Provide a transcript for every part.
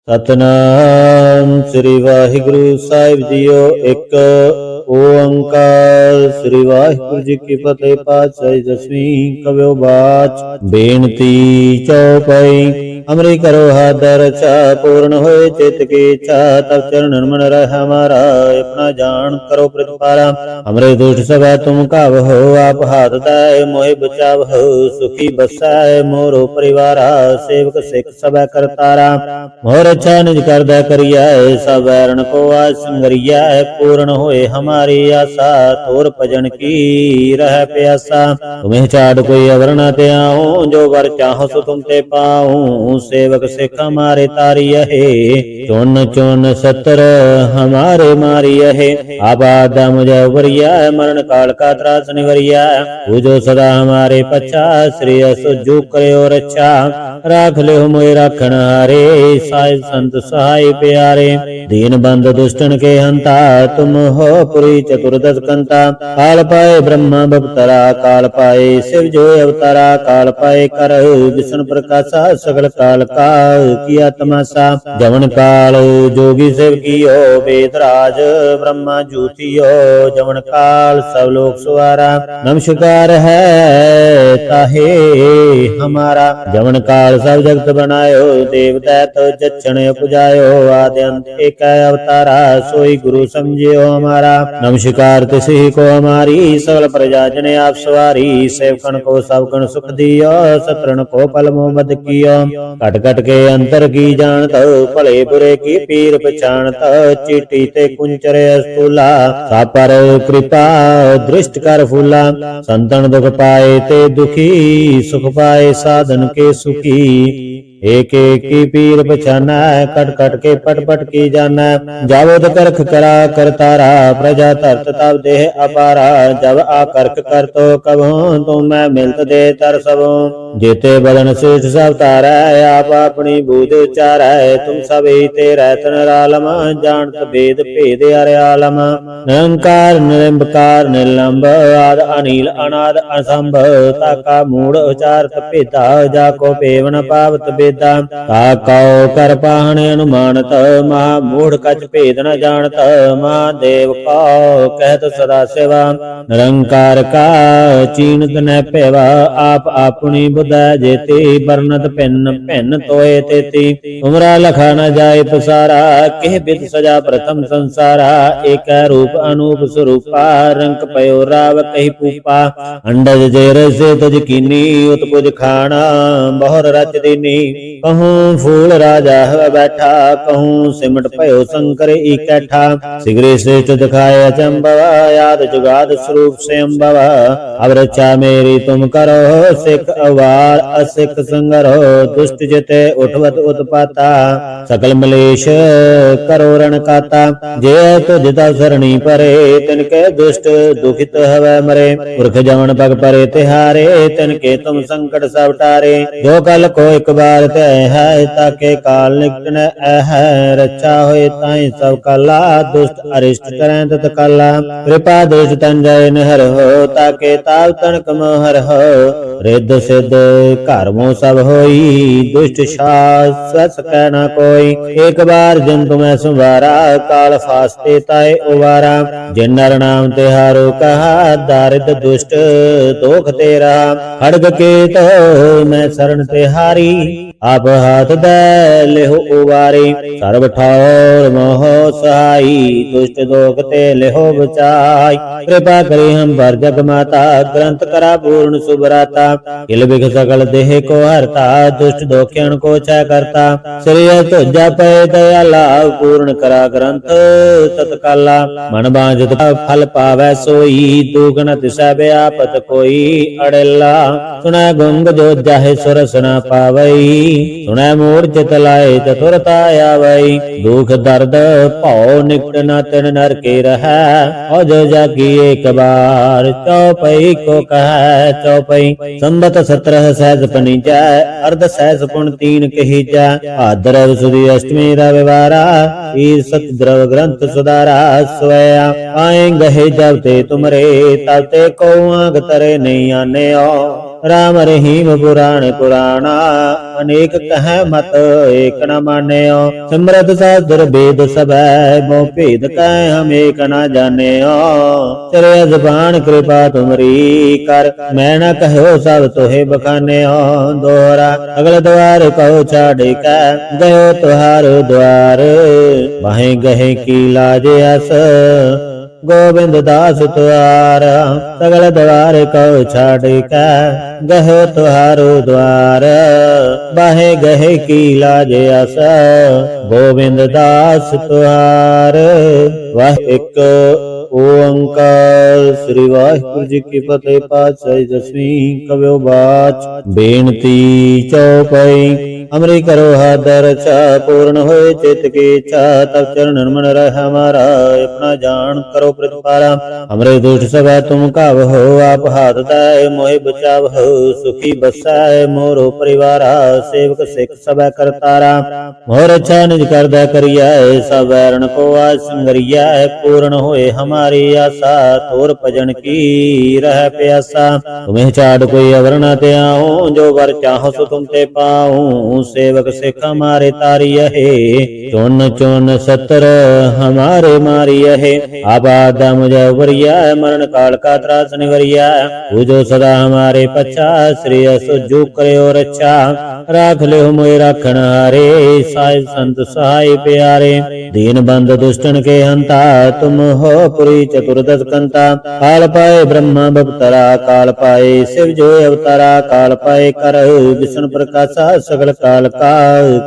सतनाम श्री वाहिगुरु साहिब जीओ। एक ओंकार श्री वाहिगुरु जी की फतेह। पातशाही दसवीं कव्यो बाच बेनती चौपाई। अमरी करो हाथ रचा पूर्ण होए चित की इच्छा। तब चरण मन रह हमारा अपना जान करो प्रतिपाला। हमरे दुष्ट सभा तुम काव हो आप हाथ दाय मोहि बचाव हो। सुखी बसाए मोरो परिवारा सेवक सिख सभा करतारा। मोर अच्छा निज करदा करिया सब वैरण को आज संगरिया। पूर्ण होए हमारी आशा तोर भजन की रह प्यासा। तुम्हें चाड़ कोई अवर न ते आऊं जो वर चाहो सो तुम ते पाऊं। सेवक सिख हमारे तारी है चुन चुन सतर हमारे मारी है। आबादा मुझे उबरिया मरण काल का त्रास निवरिया। पूजो सदा हमारे पच्छा श्री सुजू करे और अच्छा। राख ले मोए राखण हारे साहिब संत सहाय प्यारे। दीन बंद दुष्टन के हंता तुम हो पुरी चतुर्दश कंता। काल पाए ब्रह्मा बपतरा काल पाए शिव जो अवतारा। काल पाए कर विष्णु प्रकाशा सकल काल का किया तमाशा। जवन काल जोगी शिव कियो वेदराज ब्रह्मा जूतियो। जवन काल सब लोग सुवारा नमस्कार है ताहे हमारा। जवन काल सब जगत बनायो देव दैत जक्षण उपजायो। आदि अंत एक अवतारा सोई गुरु समझियो हमारा। नमस्कार तिसी को हमारी सकल प्रजा जने आप सवारी। सेवकन को सब गण सुख दियो शत्रुन को पल मोहम्मद कियो। कट कट के अंतर की जानत भले बुरे की पीर पहचानत। चीटी ते कुंचरे स्थूला सापर कृपा दृष्ट कर फूला। संतन दुख पाए ते दुखी सुख पाए साधन के सुखी। एक एक की पीर पछाना कट कट के पट पट की जाना। जावद करख करा करतारा प्रजा तरत तब देह अपारा। जब आकर्क कर तो कबो तुम मैं मिलत दे तर सबो। जेते बदन शीर्ष सब तारा आप अपनी बूझ उचारा। तुम सब ही तेरा तनरालम जानत भेद भेद अरे आलम। निरंकार निरंकार निर्लंब आद अनिल अनाद असंभ। ताका मूड उचारत भेदा जाको पेवन पावत बेदा। ताकाओ कर पाहन अनुमानत महा मूढ़ कछ भेद न जानत। महादेव को कहत सदा सेवा निरंकार का चीनत न पेवा। आप अपनी बुधा जेती बरनत भिन्न भिन्न तोए तेती। उमरा लखा न जाए पसारा केह बिद सजा प्रथम संसारा। एक रूप अनूप स्वरूपा रंक पयो राव कही पूपा। अंडज जेर से तज कीनी उत्पुज खाना बहुर रच दीनी। कहूँ फूल राजा है बैठा कहूँ सिमट पयो शंकर इकट्ठा। सिगरे श्रेष्ठ दिखाए अचंबवा याद जुगाद स्वरूप से अम्बवा। अब रक्षा मेरी तुम करो सिख अवार असिख संगरो। दुष्ट जिते उठवत उत्पाता सकल मलेश करो रण काता। जे तो जिता सरणी परे तिनके दुष्ट दुखित हवै मरे। पुरख जमन पग परे तिहारे तिनके तुम संकट सब टारे। जो कल को एक बार तय है ताके काल निकट न है। रक्षा होए ताई सब काला दुष्ट अरिष्ट करें तत्काला। कृपा दुष्ट तन जय नहर हो ताके ताव तनक मोहर हो। रिद्ध सिद्ध कर्मों सब होई दुष्ट शास कहना कोई। एक बार जंतु में संवारा काल फास्ते ताए उबारा। जिन नर नाम तिहारो कहा दारिद दुष्ट दोख तेरा। खड़ग के तो मैं शरण तिहारी आप हाथ दे लेहो उबारी। सर्व ठौर मोह सहाई दुष्ट दोख ते लेहो बचाई। कृपा करी हम पर जग माता ग्रंथ करा पूर्ण सुभराता। किल बिख सकल देह को हरता दुष्ट दोखियन को छय करता। श्री तुझा पे दयाला पूर्ण करा ग्रंथ तत्काला। मन बांझत फल पावै सोई दुगुण तिसै व्यापत कोई। अड़ेला सुनै गुंग जो जाहे सुरस न पावई। सुनै मूढ़ चित लाए चतुरता आवई। दुख दर्द भौ निकट न तिन नर के रहै। और जो जागी एक बार चौपई को कह चौपई। संबत 17 सहज पनीजा अर्ध सहज पुन 3 कहीजा। भाद्रव सुदी अष्टमी रविवारा ईर सत द्रव ग्रंथ सुधारा। सोया आए गहे जब ते तुमरे तब ते को आग तरे नहीं आने। राम रहीम पुराण पुराणा अनेक कह मत एक न मान्यो सिमरत शास्त्र वेद सबै मोह भेद कह हम एक न जान्यो चले जबान कृपा तुमरी कर मैं न कहो सब तोहे बखान्यो दोहरा अगल द्वार कहो छाड़ कै गयो तुहार द्वार बाहें गहे की लाज अस गोविंद दास तुआरा सगल द्वार कहो छाड़ कै गहो तुहारो द्वार बाहे गहे की लाज अस गोविंद दास तुहार वाह एक ओंकार श्री वाहिगुरु जी की फतेह। पातशाही दसवीं कवियो बाच बेनती चौपाई अमरी करो हाथ रचा पूर्ण होए चित की इच्छा तब चरण मन रह हमारा अपना जान करो प्रतिपारा हमरे दुष्ट सब तुम काव हो आप हाथ दाय मोहि बचाव हो सुखी बसाए मोरो परिवारा सेवक सिख सब करतारा मोर अच्छा निज कर दै करिया सब वैरण को आज संगरिया पूर्ण होए हमारी आशा तोर भजन की रह प्यासा तुम्हें चाड़ कोई अवर न ते आऊं जो वर चाहो सो तुम ते पाऊं सेवक सिख हमारे तारिय है चुन चुन सतर हमारे मारिय है आबादा मुझे वरिया मरण काल का त्रास निवरिया जो सदा हमारे पच्छा श्री सुजू करे और अच्छा राख ले मोए राखण हारे साय संत सहाय प्यारे दीन बंद दुष्टन के हंता तुम हो पुरी चतुर्दश कंता काल पाए ब्रह्मा भक्तरा काल पाए शिव जो अवतारा काल पाए कर विष्णु प्रकाशा सगल काल का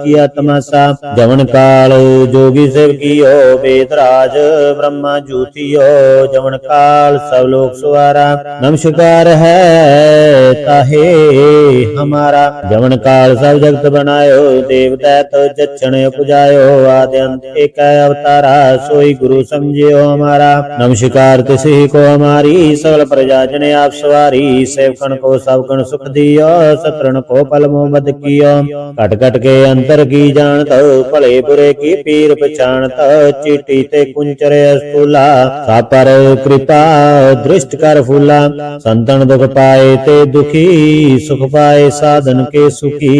किया तमाशा जवन काल जोगी शिव कियो वेदराज ब्रह्मा जूतियो जवन काल सब लोग सुवारा नमस्कार है ताहे हमारा जवन काल सब जगत बनायो देव दैत जक्षण उपजायो आदि अंत एक अवतारा सोई गुरु समझियो हमारा नमस्कार तिसी को हमारी सकल प्रजा जने आप सवारी सेवकन को सब कण सुख दियो सतरन को पल मोहम्मद कियो कट कट के अंतर की जानत भले बुरे की पीर पहचानत चीटी ते कुंचर स्थूला सापर कृपा दृष्ट कर फूला संतन दुख पाए ते दुखी सुख पाए साधन के सुखी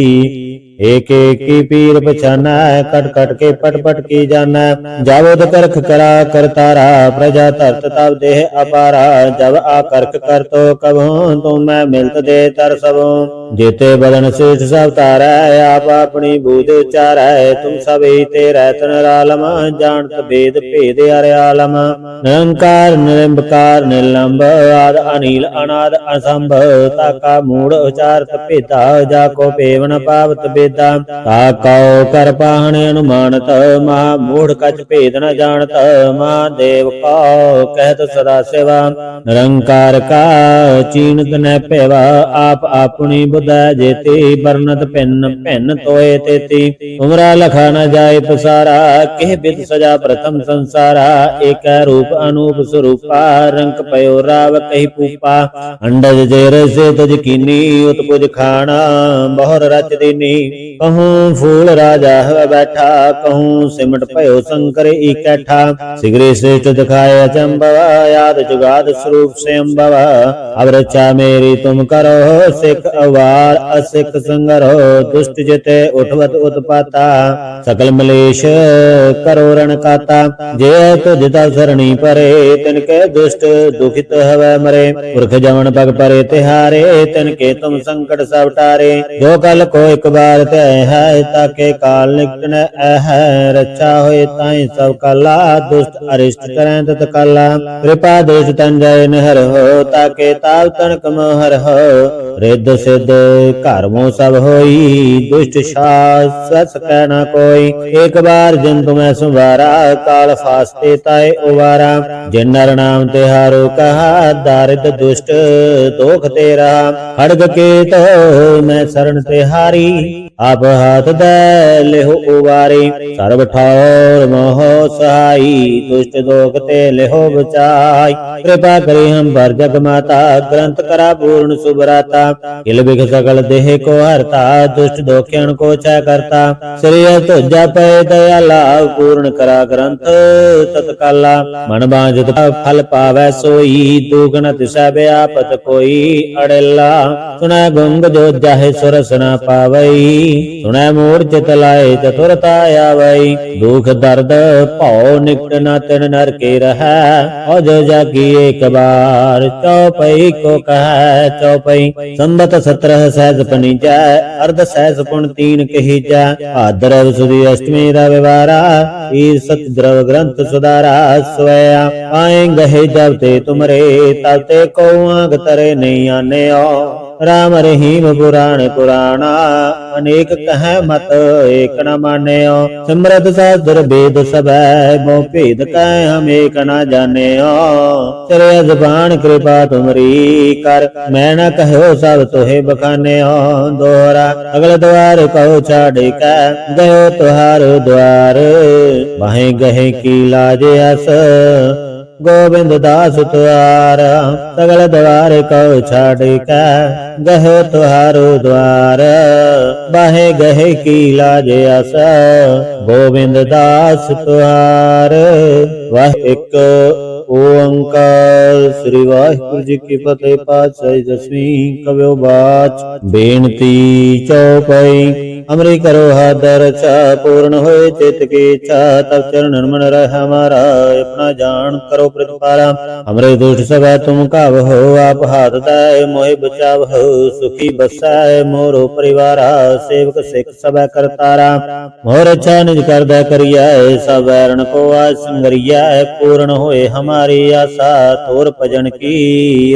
एक एक की पीर पहचाना कट कट के पट पट की जाना जावद करख करा करतारा प्रजा तरत तब देह अपारा जब आकर्क कर तो कबो तुम मैं मिलत दे तर सबो जेते बदन श्रेष्ठ सब तारा आप अपनी बूझ उचारा तुम सब ही तेरा तनरालम जानत भेद भेद अरे आलम निरंकार निरंकार निलंब आद अनिल अनाद असंभ ताका मूढ़ उचारत भेदा जाको पेवन पावत भेदा ताको कर पाहन अनुमानत महा मूढ़ कच भेद न जानत महादेव को कहत सदा सेवा निरंकार का चीनत न पेवा आप अपनी बुद्ध जेती बरनत भिन्न भिन्न तोए तेती उमरा लखा न जाए पसारा केह बिद सजा प्रथम संसारा एक रूप अनूप स्वरूपा रंक पयो राव कही पूपा अंडज जेर से तज कीनी उत्पुज खाना बहुर रच दीनी कहूँ फूल राजा है बैठा कहूँ सिमट पयो शंकर इकट्ठा सिगरे श्रेष्ठ दिखाए अचंबवा याद जुगाद स्वरूप से अम्बवा अब रक्षा मेरी तुम करो सिख अवार असिख संगरो दुष्ट जिते उठवत उत्पाता सकल मलेश करो रण काता जे तुझ तव सरणी परे तिनके दुष्ट दुखित हवै मरे पुरख जवन पग परे तिहारे तिनके तुम संकट सब टारे जो कल को एक बार ते है ताके काल निकट न है रक्षा होए ताई सब काला दुष्ट अरिष्ट करें तत काला कृपा दुष्ट तन जय नहर हो ताके ताव तनक मोहर हो रिद्ध सिद्ध कर्मों सब होई दुष्ट शास कहना कोई एक बार जिन तुम्हें सुवारा काल फास्ते ताए उवारा जिन नर नाम तिहारो कहा दारिद दुष्ट दोख तेरा खड़ग के तो मैं शरण तिहारी आप हाथ दे लेहो उबारी सर्व ठौर मोह सहाई दुष्ट दोख ते लेहो बचाई कृपा करी हम पर जग माता ग्रंथ करा पूर्ण सुभराता किल बिख सकल देह को हरता दुष्ट दोखियन को छय करता श्री तुझा पै दयाला पूर्ण करा ग्रंथ तत्काला मन बांझत फल पावै सोई दुगुण तिसै व्यापत कोई अड़ेला सुनै गुंग जो जाहे सुरस न पावई सुनै मूढ़ चित लाए चतुरता आवई दुख दर्द भौ निकट न तिन नर के रहै और जो जाकी एक बार चौपई को कह चौपई संबत 17 सहज पनी जाय अर्ध सहज पुण 3 कही जाय भाद्रव सुदी अष्टमी रविवारा ईर सत द्रव ग्रंथ सुधारा स्वया आए गहे जब ते तुमरे तब ते को आग तरे नहीं आने राम रहीम पुराण पुराणा अनेक कह मत एक न माने सिमरत शास्त्र वेद सब मो भेद कह हम एक न जाने चले जबान कृपा तुमरी कर मैं न कहो सब तोहे बखाने दोहरा अगल द्वार कहो छाड़ कह गयो तुहार द्वार बाहें गहे की लाज अस गोविंद दास तुआरा सगल द्वार कहो छाड़ का गहो तुहारो द्वार बाहे गहे की लाज आसा गोविंद दास तुहार वाह एक ओंकार श्री वाहिगुरु जी की फतेह पातशाही दसवीं कवियो बाच बेनती चौपाई अमरी करो हादर चा पूर्ण होए चित की इच्छा तब चरण मन रह हमारा अपना जान करो प्रतिपारा हमरे दुष्ट सब तुम काव हो आप हाथ दाय मोहि बचाव हो सुखी बसाए मोरो परिवारा सेवक सिख सब करतारा मोर अच्छा निज कर दे करिया सब वैरण को आज संगरिया पूर्ण होए हमारी आशा तोर भजन की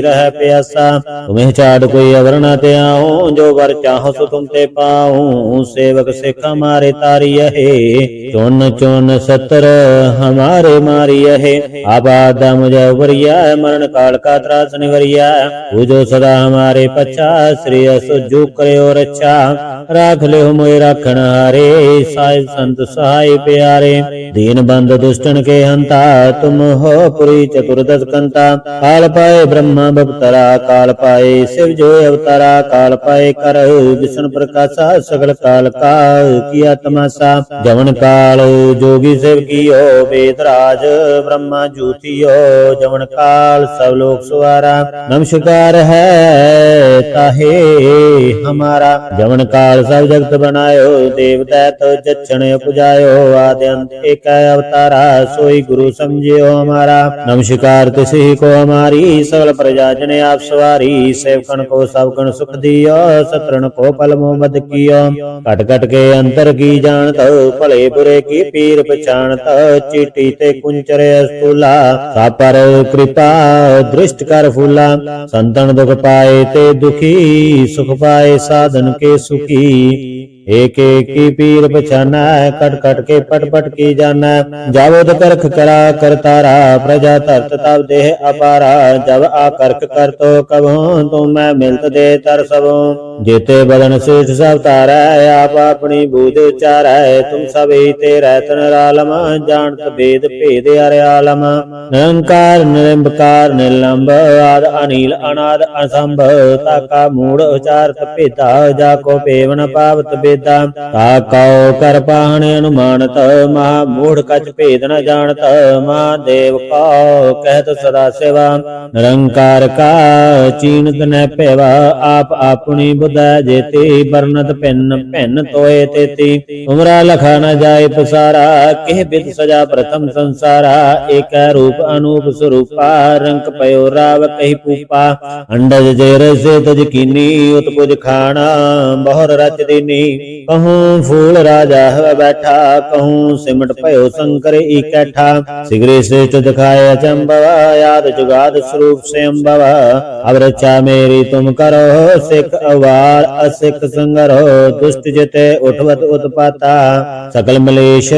रह प्यासा तुम्हें चाड़ कोई अवर न ते आऊं जो वर चाहो सो तुम ते पाऊं सेवक सिख हमारे तारी है चुन चुन 70 हमारे मारी है आबादा मुझे उबरिया मरण काल का त्रास निवरिया जो सदा हमारे पच्छा श्री सुजू करे और अच्छा राख ले मोए राखण हारे साहिब संत सहाय प्यारे दीन बंद दुष्टन के हंता तुम हो पुरी चतुर्दश कंता काल पाए ब्रह्मा बपतरा काल पाए शिव जो अवतारा काल पाए कर विष्णु प्रकाशा सगल काल का किया तमाशा जवन काल जोगी शिव कियो वेदराज ब्रह्मा जूतियो जवन काल सब लोग सुवारा नमस्कार है ताहे हमारा जवन काल सब जगत बनायो देव दैत जक्षण पुजायो आदि अंत एक अवतारा सोई गुरु समझियो हमारा नमस्कार तिसी को हमारी सकल प्रजा जने आप सवारी सेवकन को सबकन सुख दियो शत्रुन को पल मोहम्मद कियो कट कट के अंतर की जानत भले बुरे की पीर पहचानत चीटी ते कुंचरे स्थूला सापर कृपा दृष्ट कर फूला संतन दुख पाए ते दुखी सुख पाए साधन के सुखी एक एक की पीर पछाना कट कट के पट पट की जाना जावद करख करा करतारा प्रजा तरत तब देह अपारा जब आकर्क कर तो कबो तुम मैं मिलत दे तर सबो जेते बदन श्रेष्ठ सब तारा आप अपनी बूझ उचारा तुम सब ही तेरा तनरालम जानत भेद भेद अरयालम निरंकार निरंकार निलंब आद अनिल अनाद असंभ ताका मूढ़ उचारत भेदा जाको पेवन पावत ताकाओ कर पाहने अनुमानत महा मूढ़ कछ भेद न जानत महादेव को कहत सदा सेवा निरंकार का चीनत न पेवा आप अपनी बुद्ध जेती बरनत भिन्न भिन्न तोए तेती उमरा लखा न जाए पसारा केह बिद सजा प्रथम संसारा एक रूप अनूप स्वरूपा रंक पयो राव कही पूपा अंडज जेर से तज कीनी उत्पुज खाना बहुर रच दीनी कहूँ फूल राजा है बैठा कहूँ सिमट पयो शंकर इकट्ठा शीघ्र श्रेष्ठ दिखाए अचंबवा याद जुगाद स्वरूप से अम्बवा अब रक्षा मेरी तुम करो सिख अवा बार असिक संगरो दुष्ट जिते उठवत उत्पाता सकल मलेश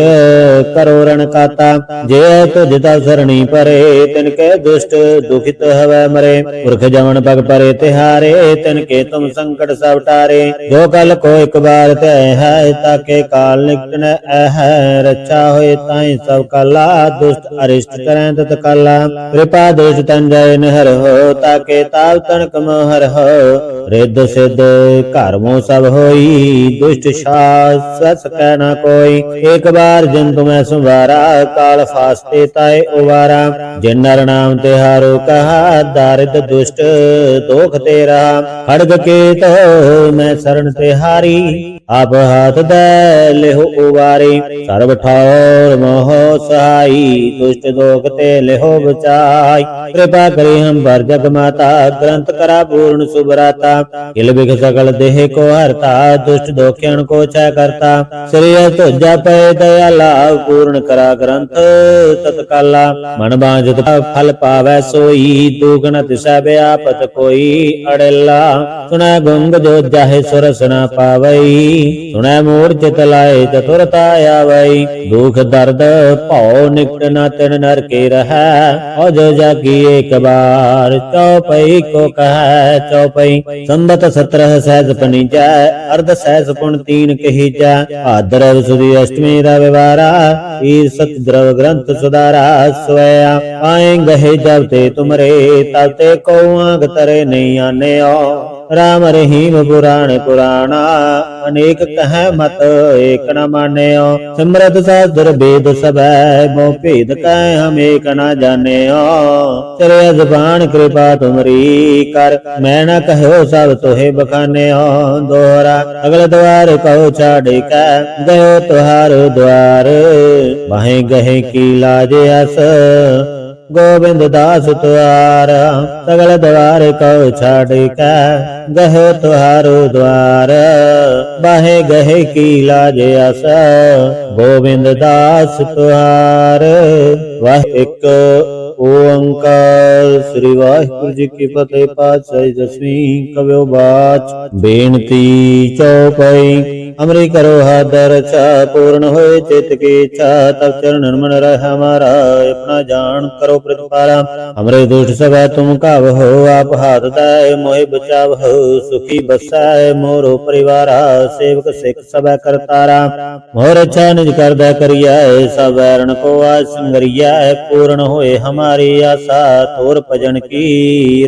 करो रण काता जे तुझ तव सरणी परे तिनके दुष्ट दुखित हवै मरे पुरख जमन पग परे तिहारे तिनके तुम संकट सब टारे जो कल को एक बार तय है ताके काल निकट न है रक्षा होए ताई सब काला दुष्ट अरिष्ट करें तत्काला कृपा दुष्ट तन जय नहर हो ताके ताव तनक मोहर हो रिद्ध सिद्ध कर्मो सब होई दुष्ट शाश्वत कह न कोई एक बार जिन तुम्हें सुवारा काल फास्ते ताए उवारा जिन नर नाम तिहारो कहा दारिद्र दुष्ट दोख तेरा खड़ग के तो मैं शरण तिहारी आप हाथ दे लेहो उबारी सर्व ठौर मोह सहाई दुष्ट दोख ते लेहो बचाई कृपा करी हम पर जग माता ग्रंथ करा पूर्ण सुभराता किल बिख सकल देह को हरता दुष्ट दोखियन को छय करता श्री तुझा पै दयाला पूर्ण करा ग्रंथ तत्काला मन बांझत फल पावै सोई दुगण तिसै व्यापत कोई अड़ेला सुनै गुंग जो जाहे सुरस न पावई सुनै मूढ़ चित लाए चतुरता आवई दुख दर्द भौ निकट न तिन नर के रहै और जो जाकी एक बार चौपई को कह चौपई संबत 17 सहज पनीजा अर्ध सहज पुण 3 कही जा भाद्रव सुदी अष्टमी रविवारा ईर सत द्रव ग्रंथ सुधारा स्वया आए गहे जब ते तुमरे तब ते को आग तरे नहीं आने राम रहीम पुराण पुराणा अनेक कह मत एक न मान्यो सिमरत शास्त्र वेद सब मोह भेद कह हम एक न जान्यो चले जबान कृपा तुमरी कर मैं न कहो सब तोहे बखान्यो दोहरा अगल द्वार कहो छाड़ कह गयो तुहार द्वार बाहें गहे की लाज अस गोविंद दास तुआरा सगल द्वार कहो छाड़ कै गहे तुहारो द्वार बाहे गहे की लाज अस गोविंद दास तुहार वह एक ओंकार श्री वाहिगुरु जी की फतेह पातशाही दसवीं कव्यो बाच बेनती चौपाई अमरी करो हाथ रक्षा पूर्ण होए चित की इच्छा तब चरण मन रह हमारा अपना जान करो प्रतिपाला हमरे दुष्ट सभा तुम काव हो आप हाथ दाय मोहि बचाव हो सुखी बसाए मोरो परिवारा सेवक सिख सब करतारा मोर अच्छा निज कर दे करिया सब वैरण को आज संगरिया पूर्ण होए हमारी आशा तोर भजन की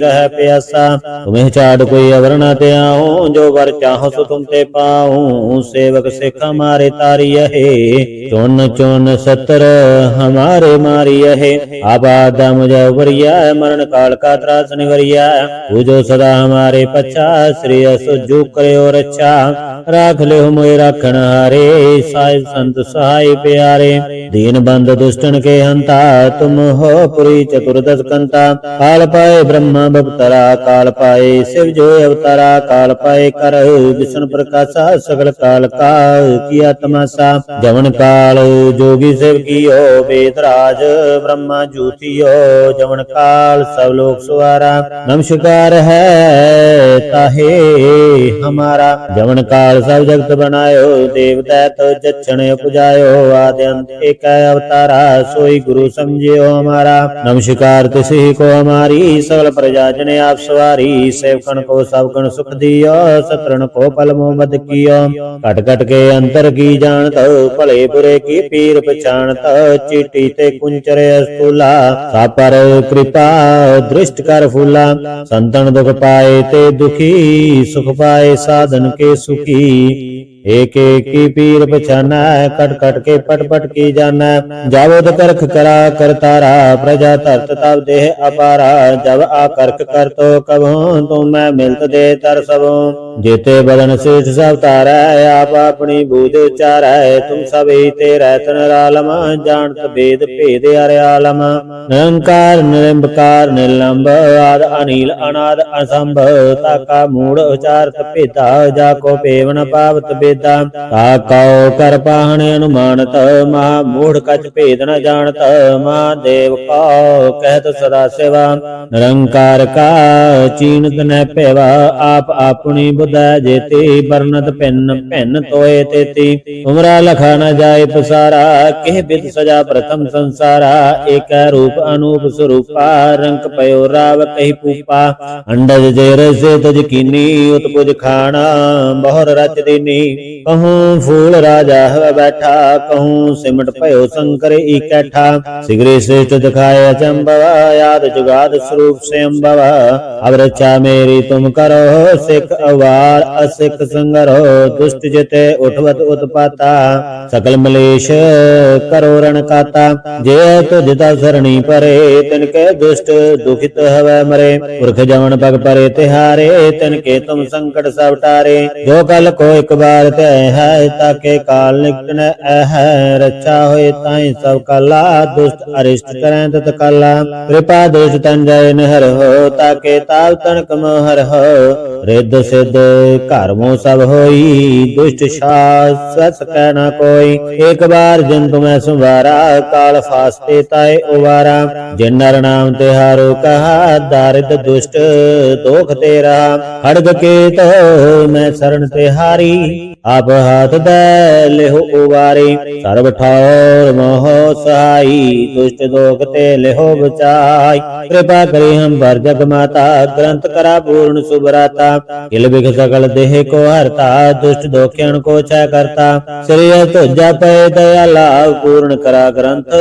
रह प्यासा तुम्हें चाड़ कोई अवर न ते आऊं जो वर चाहो सो तुम ते पाऊं सेवक सिख हमारे तारी है चुन चुन सतर हमारे मारी है आबाद मुझे उबरिया मरण काल का त्रास निवरिया पूजो सदा हमारे पच्छा श्री सुजू करे और अच्छा राख ले मोए राखण हारे साहिब संत सहाय प्यारे दीन बंद दुष्टन के हंता तुम हो पुरी चतुर्दश कंता काल पाए ब्रह्मा बपतरा काल पाए शिव जो अवतारा काल पाए कर विष्णु प्रकाशा सगल काल का किया तमाशा जवन काल जोगी शिव कियो वेदराज ब्रह्मा जूतियो जवन काल सब लोग सुवारा नमस्कार है ताहे हमारा जवन काल सब जगत बनायो देवता तो जक्षण उपजायो आदि अंत एक अवतारा सोई गुरु समझियो हमारा नमस्कार तिसी को हमारी सकल प्रजा जने आप सवारी सेवकन को सब गण सुख दियो शत्रुन को पल मोह मद कियो कट कट के अंतर की जानत भले बुरे की पीर पछाणत चीटी ते कुंचरे स्थूला सापर कृपा दृष्ट कर फूला संतन दुख पाए ते दुखी सुख पाए साधन के सुखी एक एक की पीर पछाना कट कट के पट पट की जाना जावद करख करा करतारा प्रजा तरत तब देह अपारा जब आकर्क कर तो कबो तुम मैं मिलत दे तर सबो जेते बदन शीर्ष सब तारा आप अपनी बूझ उचारा तुम सभी तेरा तनरालम जानत भेद भेद अरे आलम निरंकार निरंबकार निलंब आद अनिल अनाद असंभ ताका मूढ़ उचारत पिता जाको पेवन पावत वेदा ताकौ कर पाहन अनुमानत महा मूढ़ कछ भेद न जानत महादेव को कहत सदा सेवा निरंकार का चीनत न पेवा आप अपनी बुद्धि जेते वर्णत भिन्न भिन्न तोय तेती उमरा लखा न जाय पसारा केह बिद सजा प्रथम संसारा एक रूप अनूप स्वरूपा रंक पयो राव कही पूपा अंडज जेर से तज कीनी उत्पुज खाना बहुर रच दीनी कहूँ फूल राजा है बैठा कहूँ सिमट पयो शंकर इकट्ठा सिगरे श्रेष्ठ दिखाए अचंबवा याद जुगाद स्वरूप से अम्बवा अब रक्षा मेरी तुम करो सिख अवार असिख संगरो दुष्ट जिते उठवत उत्पाता सकल मलेश करो रण काता जे तुझता सरणी परे तिनके दुष्ट दुखित हवै मरे पुरख जवन पग परे तिहारे तिनके तुम संकट सब टारे जो कल को एक बार तय है ताके काल निकट न है रक्षा होए ताई सब काला दुष्ट अरिष्ट करें तत काला कृपा दुष्ट तन जय नहर हो ताके ताव तनक मोहर हो रिद्ध सिद्ध कर्मों सब होई दुष्ट शास कहना कोई एक बार जिन तुम्हें संवारा काल फास्ते ताए उवारा जिन नर नाम तिहारो कहा दारिद दुष्ट दोख तेरा खड़ग के तो मैं शरण तिहारी आप हाथ दे लेहो उबारी सर्व ठौर मोह सहाई दुष्ट दोख ते लेहो बचाई कृपा करी हम पर जग माता ग्रंथ करा पूर्ण सुभराता किल बिख सकल देह को हरता दुष्ट दोखियन को छय करता श्रेय तुझा पे दयाला पूर्ण करा ग्रंथ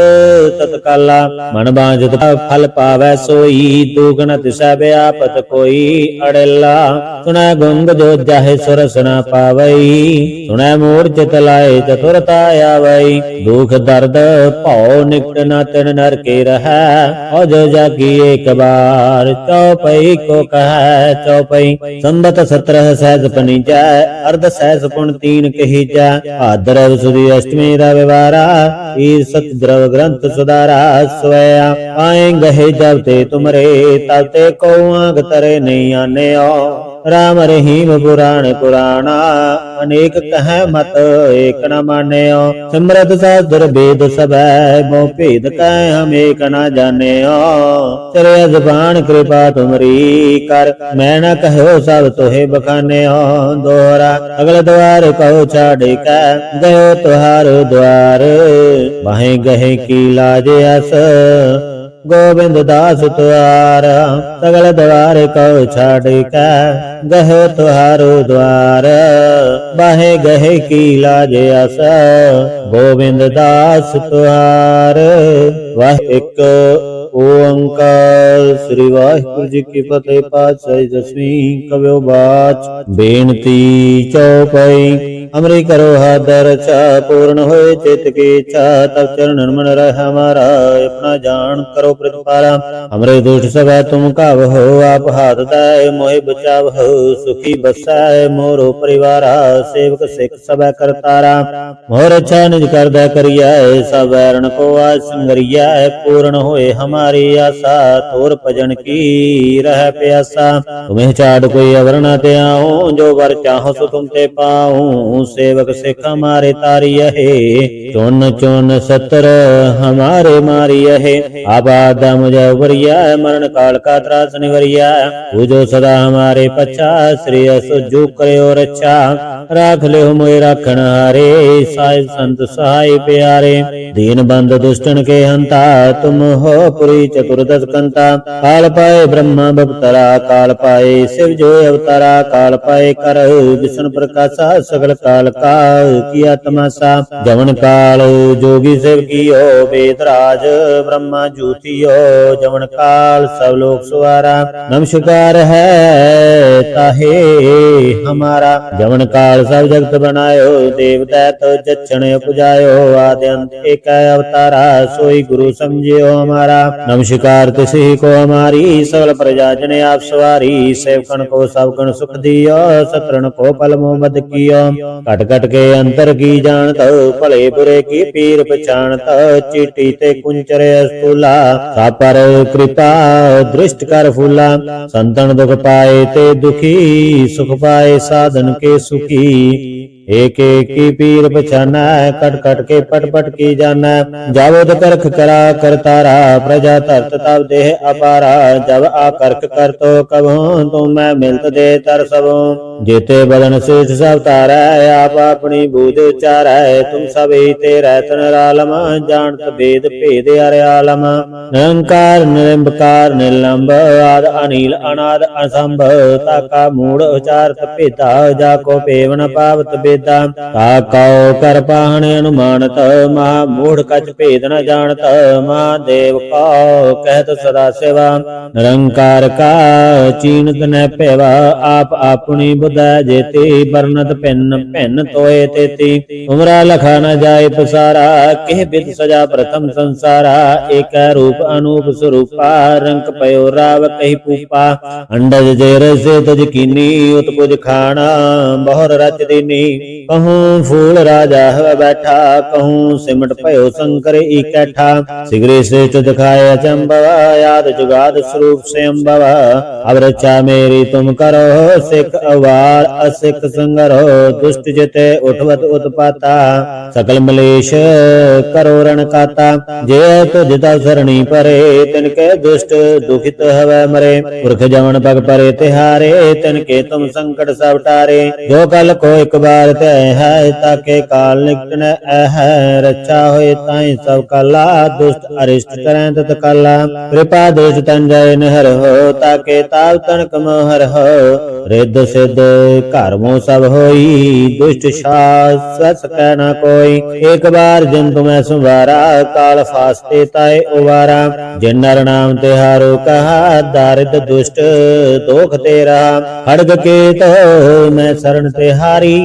तत्काला मन बांझत फल पावै सोई दुगन तिसै व्यापत कोई अड़ेला सुना गुंग जो जाहे सुरस न पावई सुना मूढ़ चित लाए चतुरता आवई दुख दर्द भौ निकट न तिन नर के रह और जो जागी एक बार चौपई को कह चौपई संबत 17 सहज पनी जाय अर्ध सहज पुण 3 कही जा भाद्रव सुदी अष्टमी रविवारा ईर सत द्रव ग्रंथ सुधारा स्वया आए गहे जब ते तुमरे तब ते को आग तरे नहीं आने राम रहीम पुराण पुराणा अनेक कह मत एक न माने सिमरत शास्त्र वेद सब मोह भेद कह हम एक न जाने तेरे जबान कृपा तुमरी कर मैं न कहो सब तोहे बखाने दोहरा अगल द्वार कहो छाड़े का गयो तुहार द्वार बाहें गहे की लाज अस गोविंद दास तुआरा सगल द्वार कहो छाड़ का गहे तुहारो द्वार बाहे गहे की लाज आसा गोविंद दास तुहार वाह एक ओंकार श्री वाहिगुरु जी की फतेह पातशाही दसवीं कव्यो बाच बेनती चौपाई अमरी करो हाथ रक्षा पूर्ण होए चित की इच्छा तब चरण मन रह हमारा अपना जान करो प्रतिपारा हमरे दुष्ट सब तुम काव हो आप हाथ दाय मोहि बचाव हो सुखी बसाए मोरो परिवारा सेवक सिख सब करतारा मोर अच्छा निज कर दे करिया सब वैरण को आज संगरिया पूर्ण होए हमारी आशा तोर भजन की रह प्यासा तुम्हें चाड़ कोई अवर न ते आऊं जो वर चाहो सो तुम ते पाऊं सेवक सिख हमारे तारी है चुन चुन 17 हमारे मारी है आबादा मुझे वरिया मरण काल का त्रास निवरिया जो सदा हमारे पच्छा श्री सुजू करे और अच्छा राख ले मोए राखण हारे साय संत सहाय प्यारे दीन बंद दुष्टन के हंता तुम हो पुरी चतुर्दश कंता काल पाए ब्रह्मा बपतरा काल पाए शिव जो अवतारा काल पाए कर विष्णु प्रकाशा सगल काल का किया तमाशा जवन काल जोगी शिव कियो वेदराज ब्रह्मा जूतियो जवन काल सब लोग सुवारा नमस्कार है ताहे हमारा जवन काल सब जगत बनायो देव दैत जक्षण उपजायो आदि अंत एक अवतारा सोई गुरु समझियो हमारा नमस्कार तिसी को हमारी सकल प्रजा जने आप सवारी सेवकन को सब गण सुख दियो सतरन को पल मोहम्मद कियो कट कट के अंतर की जानत भले बुरे की पीर पहचानत चीटी ते कुंचरे स्थूला सापर कृपा दृष्ट कर फूला संतन दुख पाए ते दुखी सुख पाए साधन के सुखी एक एक की पीर पछाना, कट कट के पट पट की जाना। जावद करख करा करतारा, प्रजा तरत तब देह अपारा। जब आकर्क कर तो कबहूँ, तुम मैं मिलत दे तर सबों। जेते बदन शीर्ष सब तारै, आप अपनी बूझ उचारै। तुम सब ही तेरै तन रालम, जानत भेद भेद अर्यालम। निरंकार निरंकार निलंब, आद अनिल अनाद असंभ। ताका मूढ़ उचारत भेदा, जाको पेव न पावत बेदा। ताको कर पाहन अनुमानत, महामूढ़ कछ भेद न जानत। महादेव को कहत सदा सेवा, निरंकार का चीनत न पेवा। आप अपनी बुधै जेती, बरनत भिन्न भिन्न तोय तेती। उमरा लखा न जाय पसारा, केह बिद सजा प्रथम संसारा। एक रूप अनूप स्वरूपा, रंक पयो राव कही पूपा। अंडज जेर से तज कीनी, उत्पुज खाना बहुर रच दीनी। कहूँ फूल राजा है बैठा, कहूँ सिमट पयो शंकर इकट्ठा। शीघ्र श्रेष्ठ दिखाए अचंबवा, याद जुगाद स्वरूप स्वयंभवा। अब रक्षा मेरी तुम करो, सिख अवार असिख संगरो। दुष्ट जिते उठवत उत्पाता, सकल मलेश करो रण काता। जे तुझ तव सरणी परे, तिनके दुष्ट दुखित हवै मरे। पुरख जवन पग परे तिहारे, तिनके तुम संकट सब टारे। जो कल को एक बार तय है, ताके काल निकट न है। रक्षा होए ताई सब काला, दुष्ट अरिष्ट करें तत्काला। कृपा दुष्ट तन जय नहर हो, ताके ताव तनक मोहर हो। रिद्ध सिद्ध कर्मों सब होई, दुष्ट शास कह न कोई। एक बार जिन तुम्हें संवारा, काल फास्ते ताए उवारा। जिन नर नाम तिहारो कहा, दारिद्र दुष्ट दोख तेरा। खड़ग के तो मैं शरण तिहारी,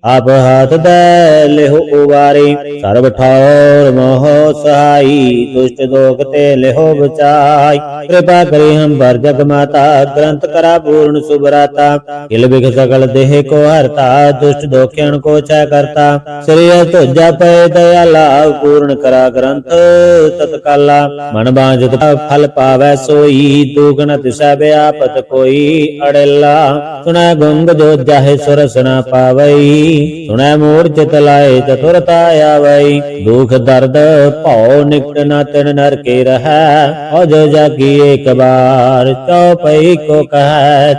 आप हाथ दे लेहो उबारी। सर्व ठौर मोह सहाई, दुष्ट दोख ते लेहो बचाई। कृपा करी हम पर जग माता, ग्रंथ करा पूर्ण सुभराता। किल बिख सकल देह को हरता, दुष्ट दोखियन को छय करता। श्री तुझा पे दयाला, पूर्ण करा ग्रंथ तत्काला। मन बांझत फल पावै सोई, दुगन तिसै व्यापत कोई। अड़ेला सुना गुंग जो जाहे सुरस न पावई, सुनै मूढ़ चित लाए चतुरता आवई। दुख दर्द भौ निकट न तिन नर के रहै, और जो जाकी एक बार चौपई को कह।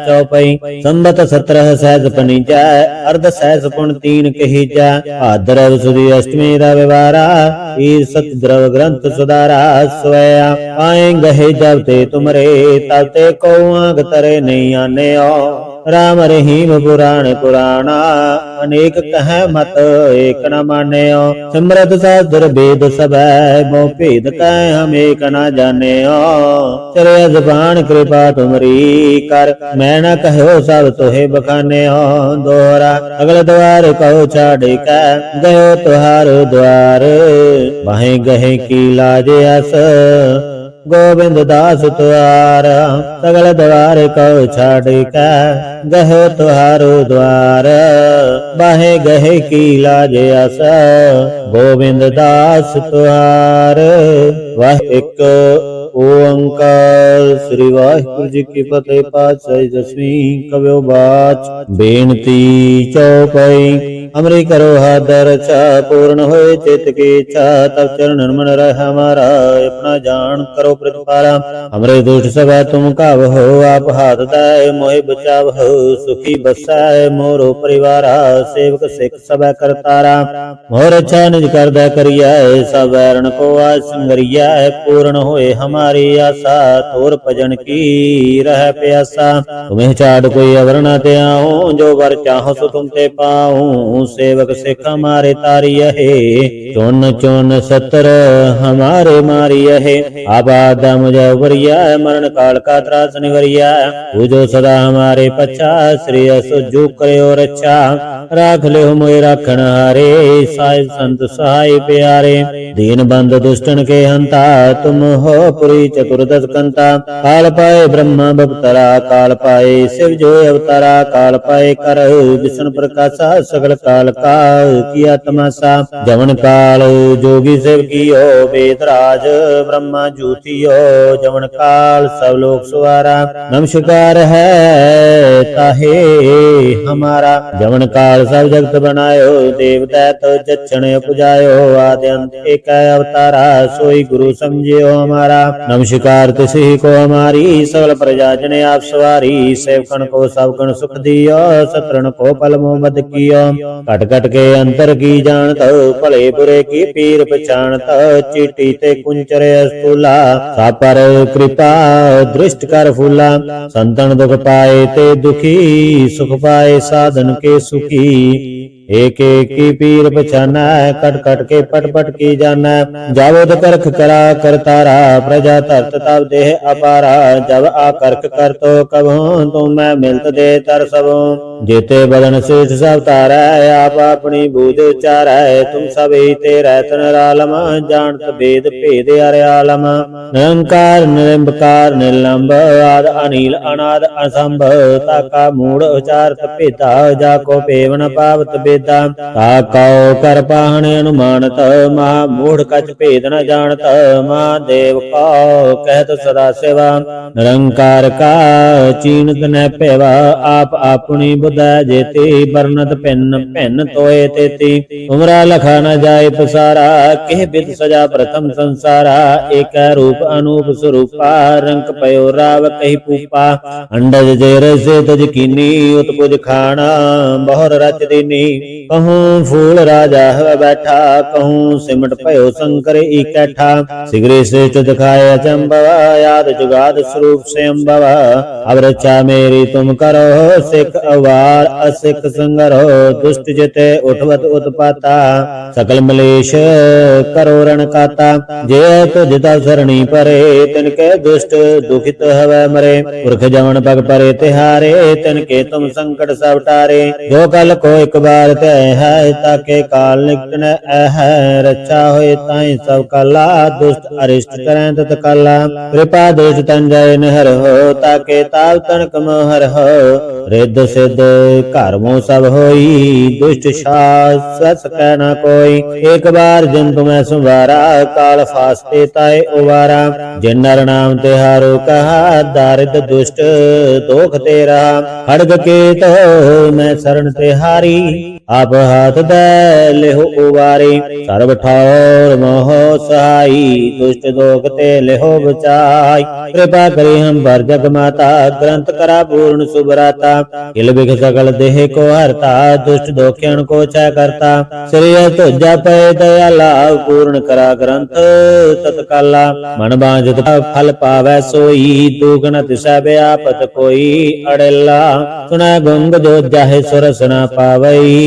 चौपई संबत 17 सहज पनीजा, अर्ध सहज पुन 3 कहीजा। भाद्रव सुदी अष्टमी रविवारा, ईर सत द्रव ग्रंथ सुधारा। स्वया आए गहे जब ते तुमरे, तब ते को आग तरे नहीं आने। राम रहीम पुराण पुराणा, अनेक कह मत एक न माने। सिमरत शास्त्र वेद सबै, मोह भेद कह हम एक न जाने। चले जबान कृपा तुमरी कर, मैं न कहो सब तोहे बखाने। दोहरा अगल द्वार कहो छाड़ कै, गयो तुहार द्वार। वहीं गहे की लाज अस, गोविंद दास तुआर। सगल द्वार कहो छाड़ कै, गहो तुहारो द्वार। बाहे गहे की लाज अस, गोविंद दास तुआर। वाह एक ओंकार। श्री वाहिगुरु जी की फतेह। पातशाही दसवीं कवियो बाच। बेनती चौपाई। अमरी करो हाथ रक्षा, पूर्ण होए चित की इच्छा। तब चरण मन रह हमारा, अपना जान करो प्रतिपाला। हमरे दुष्ट सभा तुम काव हो, आप हाथ दाय मोहि बचाव हो। सुखी बसाए मोरो परिवारा, सेवक सिख सभा करतारा। मोर अच्छा निज कर दै करिया, सब वैरण को आज संगरिया। पूर्ण होए हमारी आशा, तोर भजन की रह प्यासा। तुम्हें चाड़ कोई अवर न ते आऊं, जो वर चाहो सो तुम ते पाऊं। सेवक सिख हमारे तारी है, चुन चुन सतर हमारे मारी है। आबाद मुझे उबरिया, मरण काल का त्रास निवरिया। पूजो सदा हमारे पच्छा, श्री सुजू करो रक्षा। राख ले मोए राखण हारे, साहिब संत सहाय प्यारे। दीन बंद दुष्टन के हंता, तुम हो पुरी चतुर्दश कंता। काल पाए ब्रह्मा बपतरा, काल पाए शिव जो अवतारा। काल पाए कर विष्णु प्रकाशा, सकल काल का किया तमाशा। जवन काल जोगी सेव कियो वेदराज ब्रह्मा जूतियो। जवन काल सब लोग सवारा नमस्कार है ताहे हमारा। जवन काल सब जगत बनायो देव दैत जक्षण उपजायो। आदि अंत एक अवतारा सोई गुरु समझियो हमारा। नमस्कार तिसी को हमारी सकल प्रजा जने आप सवारी। सेवकन को सब गण सुख दियो शत्रुन को पल मोहम्मद कियो। कट कट के अंतर की जानत भले बुरे की पीर पहचानत। चीटी ते कुंचरे स्थूला सापर कृपा दृष्ट कर फूला। संतन दुख पाए ते दुखी सुख पाए साधन के सुखी। एक एक की पीर पहचाना कट कट के पट पट की जाना। जावद करख करा करतारा प्रजा तरत तब देह अपारा। जब आकर्क कर तो कबो तुम मैं मिलत दे तर सबो। जेते बदन शीठ सब तारा आप अपनी बूझ चार तुम सब ही तेरा तनरालम। जानत भेद भेद अरे आलम। निरंकार निरंकार निर्लंब आद अनिल अनाद असंभ। ताका मूड उचारत भेदा जाको पेवन पावत भेदा। ताकाओ कर पाहन अनुमानत महा मूढ़ कछ भेद न जानत। महादेव को कहत सदा सेवा निरंकार का चीनत न पेवा। आप अपनी बुद्ध जेती बरनत भिन्न भिन्न तोए तेती। उमरा लखा न जाए पसारा केह बिद सजा प्रथम संसारा। एक रूप अनूप स्वरूपा रंक पयो राव कही पूपा। अंडज जेर से तज कीनी उत्पुज खाना बहुर रच दीनी। कहूँ फूल राजा है बैठा कहूँ सिमट पयो शंकर इकट्ठा। सिगरे से दिखाए अचंबवा याद जुगाद स्वरूप से अम्बवा। अब रक्षा मेरी तुम करो सिख अवार असिख संगरो। दुष्ट जिते उठवत उत्पाता सकल मलेश करो रण काता। जे तो जिता सरणी परे तिनके दुष्ट दुखित हवै मरे। पुरख जवन पग परे तिहारे तिनके तुम संकट सब टारे। जो कल को एक बार तय है ताके काल निकट न है। रक्षा होए ताई सब काला दुष्ट अरिष्ट करें तत्काला। कृपा दुष्ट तन जय नहर हो ताके ताव तनक मोहर हो। रिद्ध सिद्ध कर्मों सब होई दुष्ट शास कह न कोई। एक बार जिन तुम्हें संवारा काल फासते ताए उबारा। जिन नर नाम तिहारो कहा दारिद दुष्ट दोख तेरा। खड़ग के तो मैं शरण तिहारी आप हाथ दे लेहो उबारी। सर्व ठौर मोह सहाई दुष्ट दोख ते लेहो बचाई। कृपा करी हम पर जग माता ग्रंथ करा पूर्ण सुभराता। किल बिख सकल देह को हरता दुष्ट दोखियन को छय करता। श्री तुझा पे दयाला पूर्ण करा ग्रंथ तत्काला। मन बांझत फल पावै सोई दुगन तिसै व्यापत कोई। अड़ेला सुनै गुंग जो जाहे सुरस न पावई।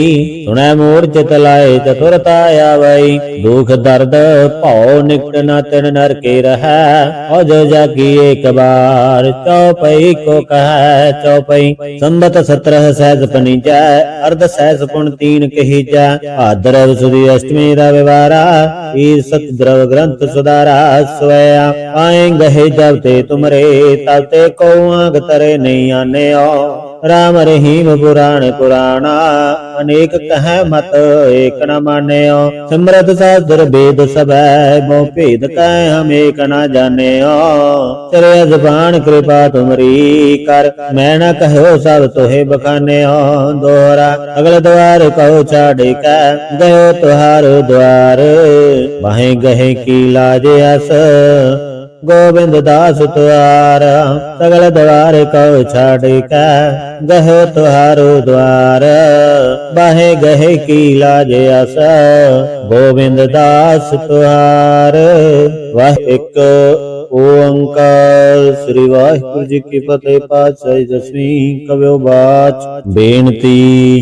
सुनै मूढ़ चित लाए चतुरता आवई। दुख दर्द भौ निकट न तिन नर के रहै। औज जाकी एक बार चौपई को कह चौपई। संबत 17 सहज पनीजा अर्ध सहज पुन 3 कहीजा। भाद्रव सुदी अष्टमी रविवारा ईर सत द्रव ग्रंथ सुधारा। स्वया आए गहे जब ते तुमरे तब ते को आग तरे नहीं आने। राम रहीम पुराण पुराणा अनेक कह मत एक न माने। सिमरत शास्त्र वेद सब मोह भेद कह हम एक न जाने। चले जबान कृपा तुमरी कर मैं न कहो सब तोहे बखाने। दोहरा अगल द्वार कहो छाड़े कै गयो तुहार द्वार। बाहें गहे की लाज अस गोविंद दास तुआरा। सगल द्वार कहो छाड़ कै गहे तुहारो द्वार। बाहे गहे की लाज अस गोविंद दास तुहार। वह एक ओंकार श्री वाहिगुरु जी की फतेह। पातशाही दसवीं कव्यो बाच बेनती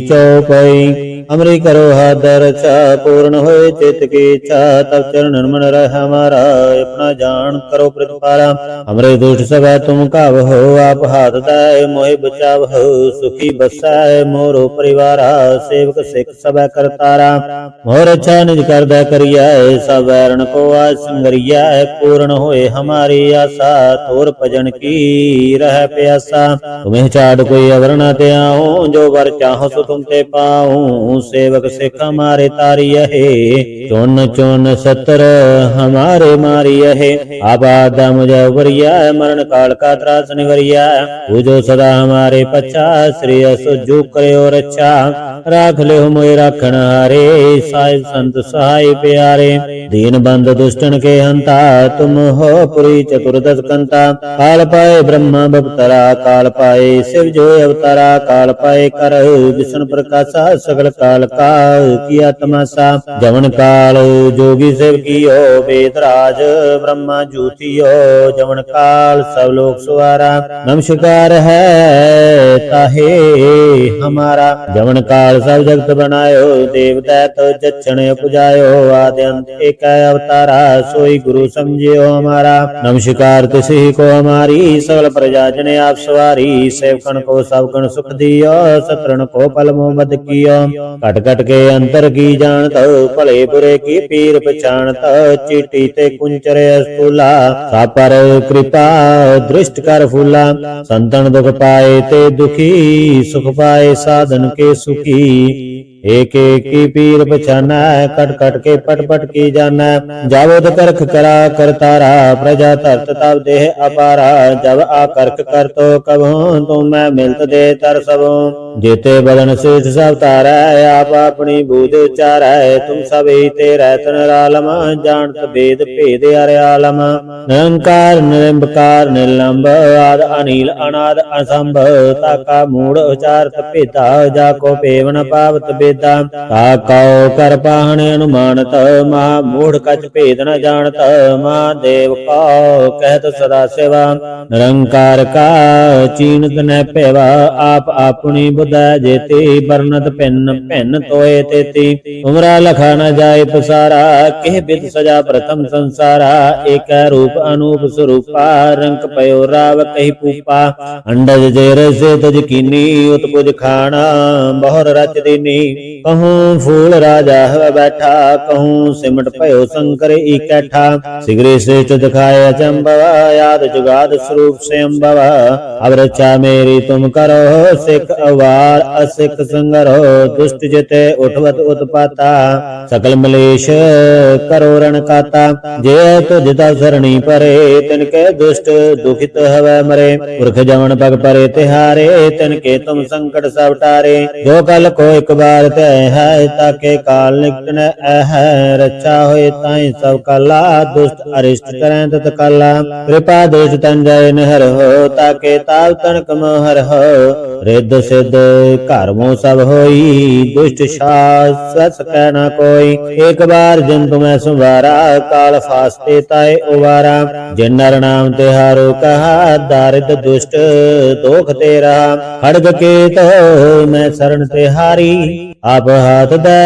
चौपाई। अमरी करो हाथ रक्षा पूर्ण होए चित की इच्छा। तब चरण मन रह हमारा अपना जान करो प्रतिपारा। हमरे दुष्ट सब तुम काव हो आप हाथ दाय मोहि बचाव हो। सुखी बसाय मोरो परिवारा सेवक सिख सब करतारा। मोर अच्छा निज कर दे करिया सब वैरण को आज संगरिया। पूर्ण होए हमारी आशा तोर भजन की रह प्यासा। तुम्हें छाड़ कोई अवर न त्याऊं जो वर चाहो सो तुम ते पाऊं। सेवक सिख हमारे तारिय है। चुन चुन सतर हमारे मारिय है। आबादा मुझे उबरिया मरण काल का त्रास निवरिया। पूजो सदा हमारे पच्छा श्री सुजू करो रक्षा। राख ले मोए राखण हारे साहिब संत सहाय प्यारे। दीन बंद दुष्टन के हंता तुम हो पुरी चतुर्दश कंता। काल पाए ब्रह्मा बपतरा काल पाए शिव जो अवतारा। काल पाए कर विष्णु प्रकाशा सकल काल का किया तमाशा। जवन काल जोगी शिव कियो वेदराज ब्रह्मा जूतियो। जवन काल सब लोग सुवारा नमस्कार है ताहे हमारा। जवन काल सब जगत बनायो देव दैत जक्षण उपजायो। आदि अंत एक अवतारा सोई गुरु समझियो हमारा। नमस्कार तिसी को हमारी सकल प्रजा जने आप सवारी। सेवकन को सबकन सुख दियो सतरन को पल मोहम्मद कियो। कट कट के अंतर की जानत भले बुरे की पीर पहचानत। चीटी ते कुंचर स्थूला सापर कृपा दृष्ट कर फूला। संतन दुख पाए ते दुखी सुख पाए साधन के सुखी। एक एक की पीर पहचाना कट कट के पट पट की जाना। जावद करख करा करतारा प्रजा तरत तब देह अपारा। जब आकर्क कर तो कबो तुम मैं मिलत दे तर सबो। जेते बदन शीर्ष सब तारा आप अपनी बूझ उचारा। तुम सब ही तेरा तन आलम जानत भेद भेद अरे आलम। निरंकार निरंकार निर्लंब आद अनिल अनाद असंभ। ताका मूढ़ उचारत भेदा जाको पेवन पावत बेदा। ताको कर पाहन अनुमानत महामूढ़ कछ भेद न जानत। महादेव को कहत सदा सेवा निरंकार का चीनत न पेवा। आप अपनी बुध जेती बरनत भिन्न भिन्न तोए तेती। उमरा लखा न जाए पसारा केह बिद सजा प्रथम संसारा। एक रूप अनूप स्वरूपा रंक पयो राव कही पूपा। अंडज जेर से तज कीनी उत्पुज खाना बहुर रच दीनी। कहूँ फूल राजा है बैठा कहूँ सिमट पयो शंकर इकट्ठा। सिगरे से दिखाए अचंबवा याद जुगाद स्वरूप से अम्बवा। अब रक्षा मेरी तुम करो सिख अवार असिख संगरो। दुष्ट जिते उठवत उत्पाता सकल मलेश करो रण काता। जे तुझ सरणी परे तिनके दुष्ट दुखित हवै मरे। पुरख जवन पग परे तिहारे तिनके तुम संकट सब टारे। जो कल को एक बार तय है ताके काल निकट न है। रक्षा होए ताई सब काला दुष्ट अरिष्ट करें तत्काला। कृपा दुष्ट तन जय नहर हो ताके ताव तनक मोहर हो। रिद्ध सिद्ध कर्मों सब होई दुष्ट शास कहना कोई। एक बार जिन तुम्हें सुवारा काल फास्ते ताए उवारा। जिन नर नाम तिहारो कहा दारिद दुष्ट दोख तेरा। खड़ग के तो मैं शरण तिहारी आप हाथ दे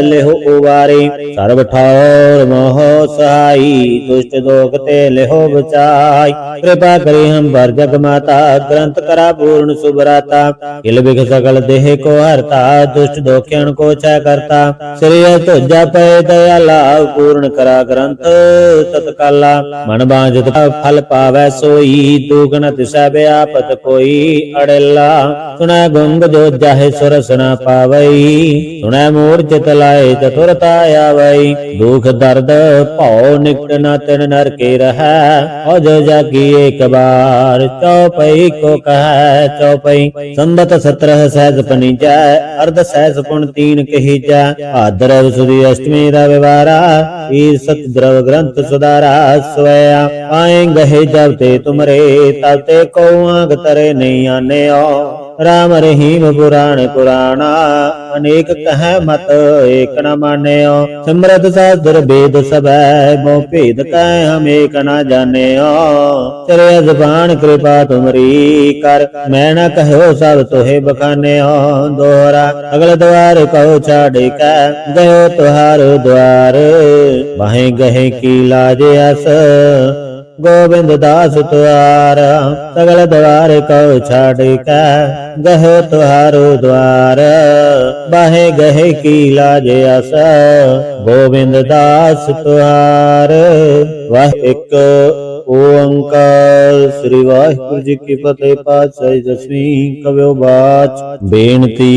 लेहो उवारी। सर्व ठौर मोह सहाई दुष्ट दोख ते लेहो बचाई। कृपा करी हम पर जग माता ग्रंथ करा पूर्ण सुभराता। किल बिख सकल देह को हरता दुष्ट दोखियन को छय करता। श्री तुझा पे दयाला पूर्ण करा ग्रंथ तत्काला। मन बांझत फल पावै सोई दुगन तिसै व्यापत कोई। अड़ेला सुना गुंग जो जाहे सुरस न पावई। सुनै मूढ़ चित लाए चतुरता आवई। दुख दर्द भौ निकट न तिन नर के रहै। और जो जाकी एक बार चौपई को कह चौपई। संबत 17 सहज पनीजा अर्ध सहज पुन 3 कहीजा। भाद्रव सुदी अष्टमी रविवारा ईर सत द्रव ग्रंथ सुधारा। स्वया आए गहे जब ते तुमरे तब ते को आग तरे नहीं आने। राम रहीम पुराण पुराणा अनेक कह मत एक न माने। सिमरत शास्त्र वेद सब मो भेद कह हम एक न जाने। चले जबान कृपा तुमरी कर मैं न कहो सब तोहे बखाने। दोहरा अगल द्वार कहो छाड़ कै गयो तुहार द्वार। बाहें गहे की लाज अस गोविंद दास तुआरा। सगल द्वार कहो छाड़ कै गहो तुहारो द्वार। बाहे गहे की लाज अस गोविंद दास तुहार। वाह एक ओंकार श्री वाहिगुरु जी की फतेह। पातशाही दसवीं कव्यो बाच बेनती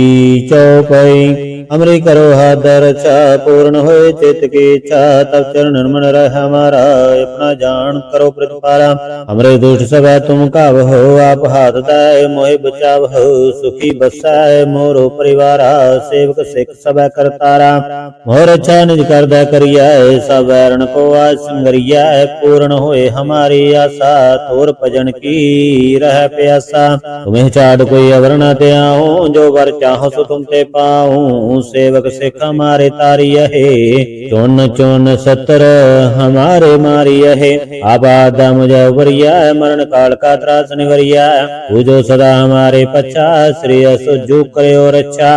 चौपाई। अमरी करो हाथ रचा पूर्ण होए चित की इच्छा तब चरण मन रह हमारा अपना जान करो प्रतिपाला हमरे दुष्ट सब तुम काव हो आप हाथ दाय मोहि बचाव हो सुखी बसाए मोरो परिवारा सेवक सिख सब करतारा मोर अच्छा निज कर दै करिया सब वैरण को आज संगरिया पूर्ण होए हमारी आशा तोर भजन की रह प्यासा तुम्हें चाड़ कोई अवर न ते आऊं जो वर चाहो सो तुम ते पाऊं सेवक सिख हमारे तारी है चुन चुन सतर हमारे मारी है आबादा मुझे उबरिया मरण काल का त्रास निवरिया पूजो सदा हमारे पच्छा श्री सुजू करे और अच्छा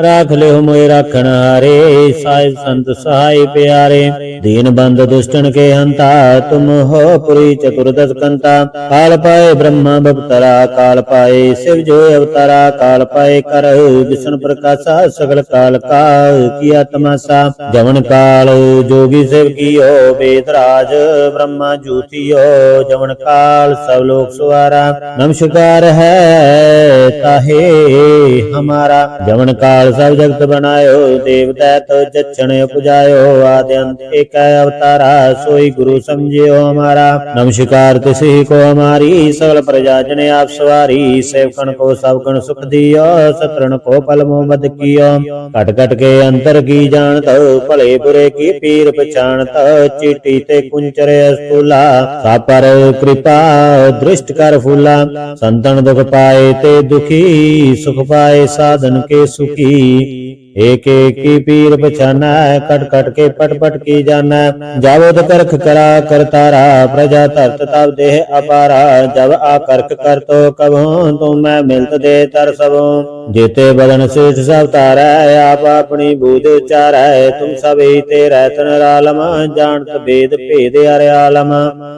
राख ले मोए राखण हारे साहिब संत सहाय प्यारे दीन बंद दुष्टन के हंता तुम हो पुरी चतुर्दश कंता काल पाए ब्रह्मा बपतरा काल पाए शिव जो अवतारा काल पाए कर विष्णु प्रकाशा सकल काल का किया तमाशा जवन काल जोगी शिव कियो वेदराज ब्रह्मा जूतियो जवन काल सब लोग सुवारा नमस्कार है ताहे हमारा जवन काल सब जगत बनायो देव दैत जक्षण उपजायो आदि अंत एक अवतारा सोई गुरु समझियो हमारा नमस्कार तिसी को हमारी सकल प्रजा जने आप सवारी सेवकन को सबकन सुख दियो शत्रुन को पल मोहम्मद कियो कट कट के अंतर की जानत भले बुरे की पीर पहचानत चीटी ते कुंचरे स्थूला सापर कृपा दृष्ट कर फूला संतन दुख पाए ते दुखी सुख पाए साधन के सुखी एक एक की पीर पछाना कट कट के पट पट की जाना जावद करख करा करतारा प्रजा तरत तब देह अपारा जब आकर्क कर तो कबो तुम मैं मिलत दे तर सबो जेते बदन शीर्ष सब तारा आप अपनी बूझ उचारा तुम सब ही तेरा तन रालम जानत भेद भेद अरे आलम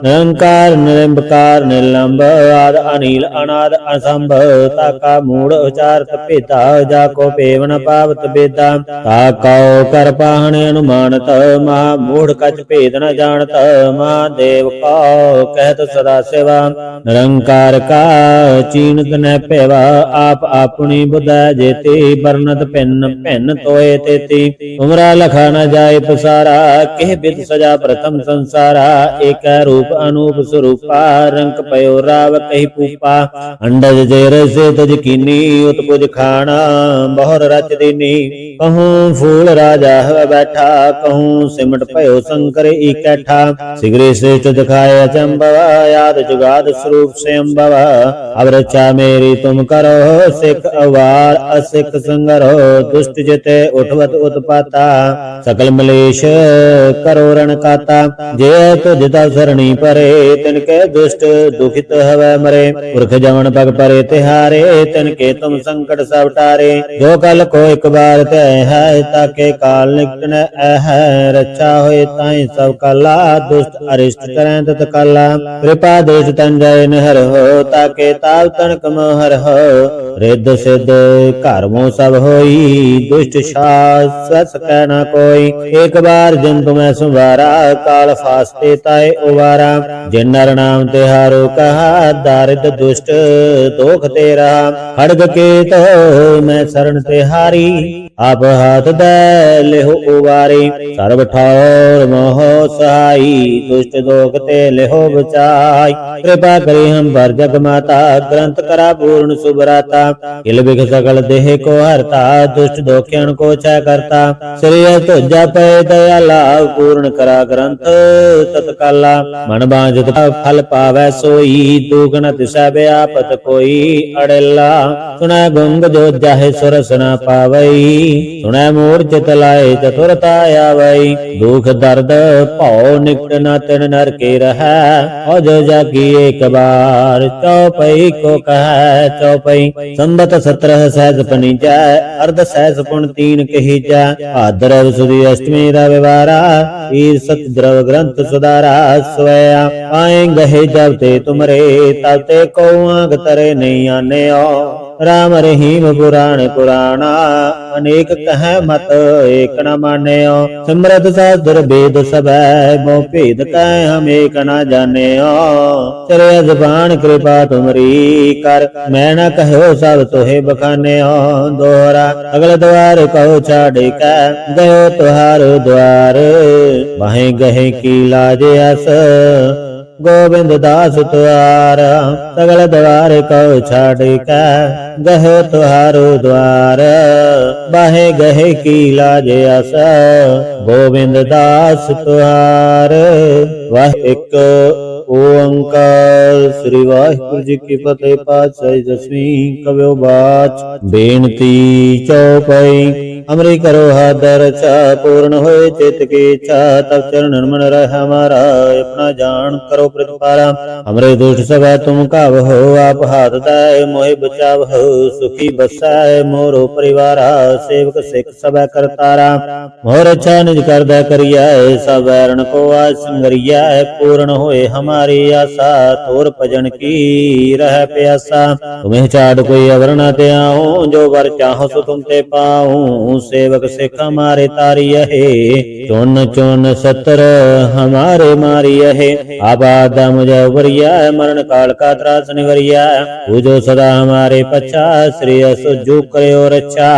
निरंकार निरंकार निलंब आद अनिल अनाद असंभ ताका मूड उचारत भेदा जाको पेवन पावत ताकाओ कर पाहने अनुमानत महा मूढ़ कच भेद न जानत महादेव को कहत सदा सेवा निरंकार का चीनत न पेवा आप अपनी बुद्ध जेती बरनत भिन्न भिन्न तोए तेती उमरा लखा न जाए पसारा केह बिद सजा प्रथम संसारा एक रूप अनूप स्वरूपा रंक पयो राव कही पूपा अंडज जेर से तज कीनी उत्पुज खाना बहुर रच दीनी कहूँ फूल राजा है बैठा कहूँ सिमट पयो शंकर इकट्ठा सिगरे से दिखाए अचंबवा याद जुगाद स्वरूप से अम्बवा अब रक्षा मेरी तुम करो सिख अवार असिख संगरो दुष्ट जिते उठवत उत्पाता सकल मलेश करो रण काता जे तुझ सरणी परे तिनके दुष्ट दुखित हवै मरे पुरख जवन पग परे तिहारे तिनके तुम संकट सब टारे जो कल को एक बार है ताके काल निकटन है रक्षा होए ताई सब काला दुष्ट अरिष्ट करें तत्काला कृपा दुष्ट तन जय नहर हो ताके ताव तनक मोहर हो रिद्ध सिद्ध कर्मों सब होई दुष्ट शास कहना कोई एक बार जिन तुम्हें सुवारा काल फास्ते ताए उवारा जिन नर नाम तिहारो कहा दारिद्र दुष्ट दोख तेरा खड़ग के तो मैं शरण तिहारी आप हाथ दे लेहो उबारी सर्व ठौर मोह सहाई दुष्ट दोख ते लेहो बचाई कृपा करी हम पर जग माता ग्रंथ करा पूर्ण सुभराता किल बिख सकल देह को हरता दुष्ट दोखियन को छय करता श्री तुझा पे दयाला पूर्ण करा ग्रंथ तत्काला मन बांझत फल पावै सोई दुगन तिसै व्यापत कोई अड़ेला सुना गुंग जो जाहे सुरस न पावई सुनै मोर चित लाए चतुरता आवई दुख दर्द भौ निकट न तिन नर के रहा औज जाकी एक बार चौपई को कह चौपई संबत 17 सहज पनीजा अर्ध सहज पुण 3 कहीजा भाद्रव सुदी अष्टमी रविवारा ईर सत द्रव ग्रंथ सुधारा स्वया आए गहे जब ते तुमरे तब ते को आग तरे नहीं आने राम रहीम पुराण पुराणा अनेक कह मत एक न मान्यो सिमरत शास्त्र वेद सबै मोह भेद कह हम एक न जान्यो चले जबान कृपा तुमरी कर मैं न कहो सब तुहे बखान्यो दोहरा अगल द्वार कहो छाड़ कै गयो तुहार द्वार बाहें गहे की लाज अस गोविंद दास तुआरा सगल द्वार कहो छाड़ कै गहे तुहारो द्वार बाहे गहे की लाज अस गोविंद दास तुहार वाह एक ओंकार श्री वाहिगुरु जी की फतेह। पातशाही दसवीं कवियो बाच बेनती चौपाई अमरी करो हाथ रचा पूर्ण होए चित की इच्छा तब चरण मन रह हमारा अपना जान करो प्रतिपारा हमरे दुष्ट सभा तुम काव हो आप हाथ दाय मोहि बचाव हो सुखी बसाए मोरो परिवारा सेवक सिख सब करतारा मोर अच्छा निज कर दै करिया सब वैरण को आज संगरिया पूर्ण होए हमारी आशा तोर भजन की रह प्यासा तुम्हें चाड़ कोई अवर न ते आऊं जो वर चाहो सो तुम ते पाऊं सेवक सिख हमारे तारी है चुन चुन सतर हमारे मारी है आबाद मुझे उबरिया मरण काल का त्रास निवरिया पूजो सदा हमारे पच्छा श्री सुजू करे और अच्छा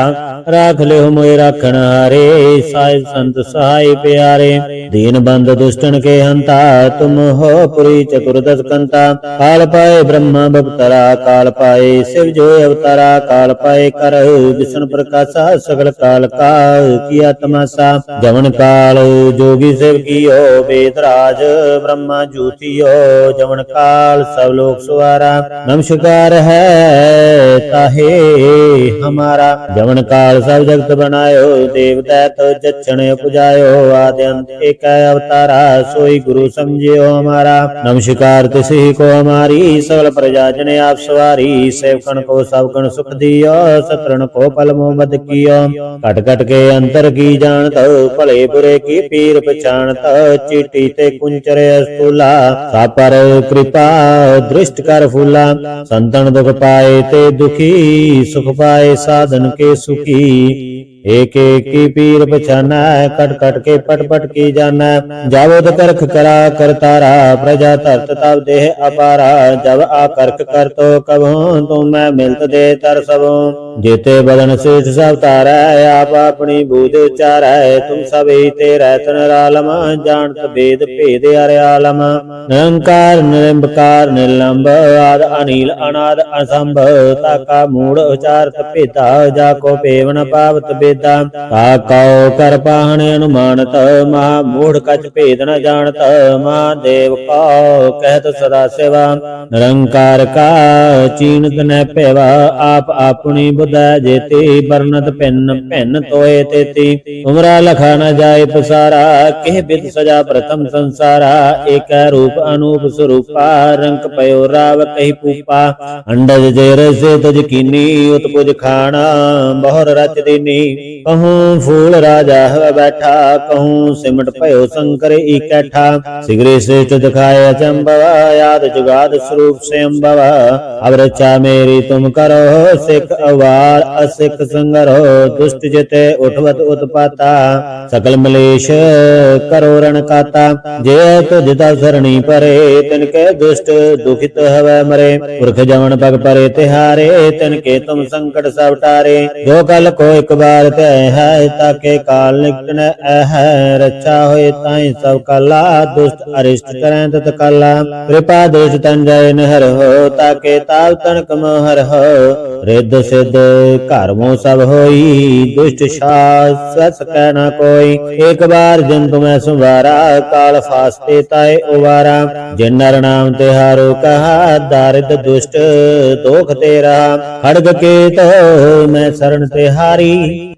राख ले मोए राखण हारे साहिब संत सहाय प्यारे दीन बंद दुष्टन के हंता तुम हो पुरी चतुर्दश कंता काल पाए ब्रह्मा बपतरा काल पाए शिव जो अवतारा काल पाए कर विष्णु प्रकाशा सकल काल काल किया तमाशा जमन काल जोगी शिव कियो वेदराज ब्रह्मा जूतियो जमन काल सब लोग सुवारा नमस्कार है ताहे हमारा जमन काल सब जगत बनायो देव दैत जक्षण उपजायो आदि अंत एक अवतारा सोई गुरु समझियो हमारा नमस्कार तिसी को हमारी सकल प्रजा जन आप सवारी सेवकन को सबकन सुख दियो शत्रुन को पल मोहम्मद कियो कट कट के अंतर की जानत भले बुरे की पीर पछाणत चीटी ते कुंचरे स्थूला सापर कृपा दृष्ट कर फूला संतन दुख पाए ते दुखी सुख पाए साधन के सुखी एक एक की पीर पछाना कट कट के पट पट की जाना जावत करख करा करतारा प्रजा तरत तब देह अपारा जब आकर्क कर तो कबो तुम मैं मिलत दे तर सबो जेते बदन शीर्ष सब तारा आप अपनी बूझ उचारा तुम सब ही तेरा तनरालम जानत भेद भेद अरे आलम निरंकार निरंकार निर्लंब आद अनिल अनाद असंभ ताका मूड उचारत भेदा जाको पेवन पावत बेदा ताकाओ कर पाहन अनुमानत महा मूढ़ कच भेद न जानत महादेव को कहत सदा सेवा निरंकार का चीनत न पेवा आप अपनी बुध जेती बरनत भिन्न भिन्न तोए तेती उमरा लखा न जाए पसारा केह बिद सजा प्रथम संसारा एक रूप अनूप स्वरूपा रंक पयो राव कही पूपा अंडज जेर से तज कीनी उत्पुज खाना बहुर रच दीनी कहूँ फूल राजा है बैठा कहूँ सिमट पयो शंकर इकट्ठा सिगरे से दिखाए अचंबवा याद जुगाद स्वरूप से अम्बवा अब रक्षा मेरी तुम करो सिख अवार असिख संगरो दुष्ट जिते उठवत उत्पाता सकल मलेश करो रण काता जे तुझ सरणी परे तिनके दुष्ट दुखित हवै मरे पुरख जमन पग परे तिहारे तिनके तुम संकट सब टारे जो कल को एक बार तय है ताके काल निकटन है रक्षा होए ताई सब कला दुष्ट अरिष्ट करें तत कला कृपा दुष्ट तन जय नहर हो ताके ताव तनक मोहर हो रिद्ध सिद्ध कर्मों सब होई दुष्ट शास कहना कोई एक बार जिन तुम्हें सुवारा काल फास्ते ताए उवारा जिन नर नाम तिहारो कहा दारिद दुष्ट दोख तेरा खड़ग के तो मैं शरण तिहारी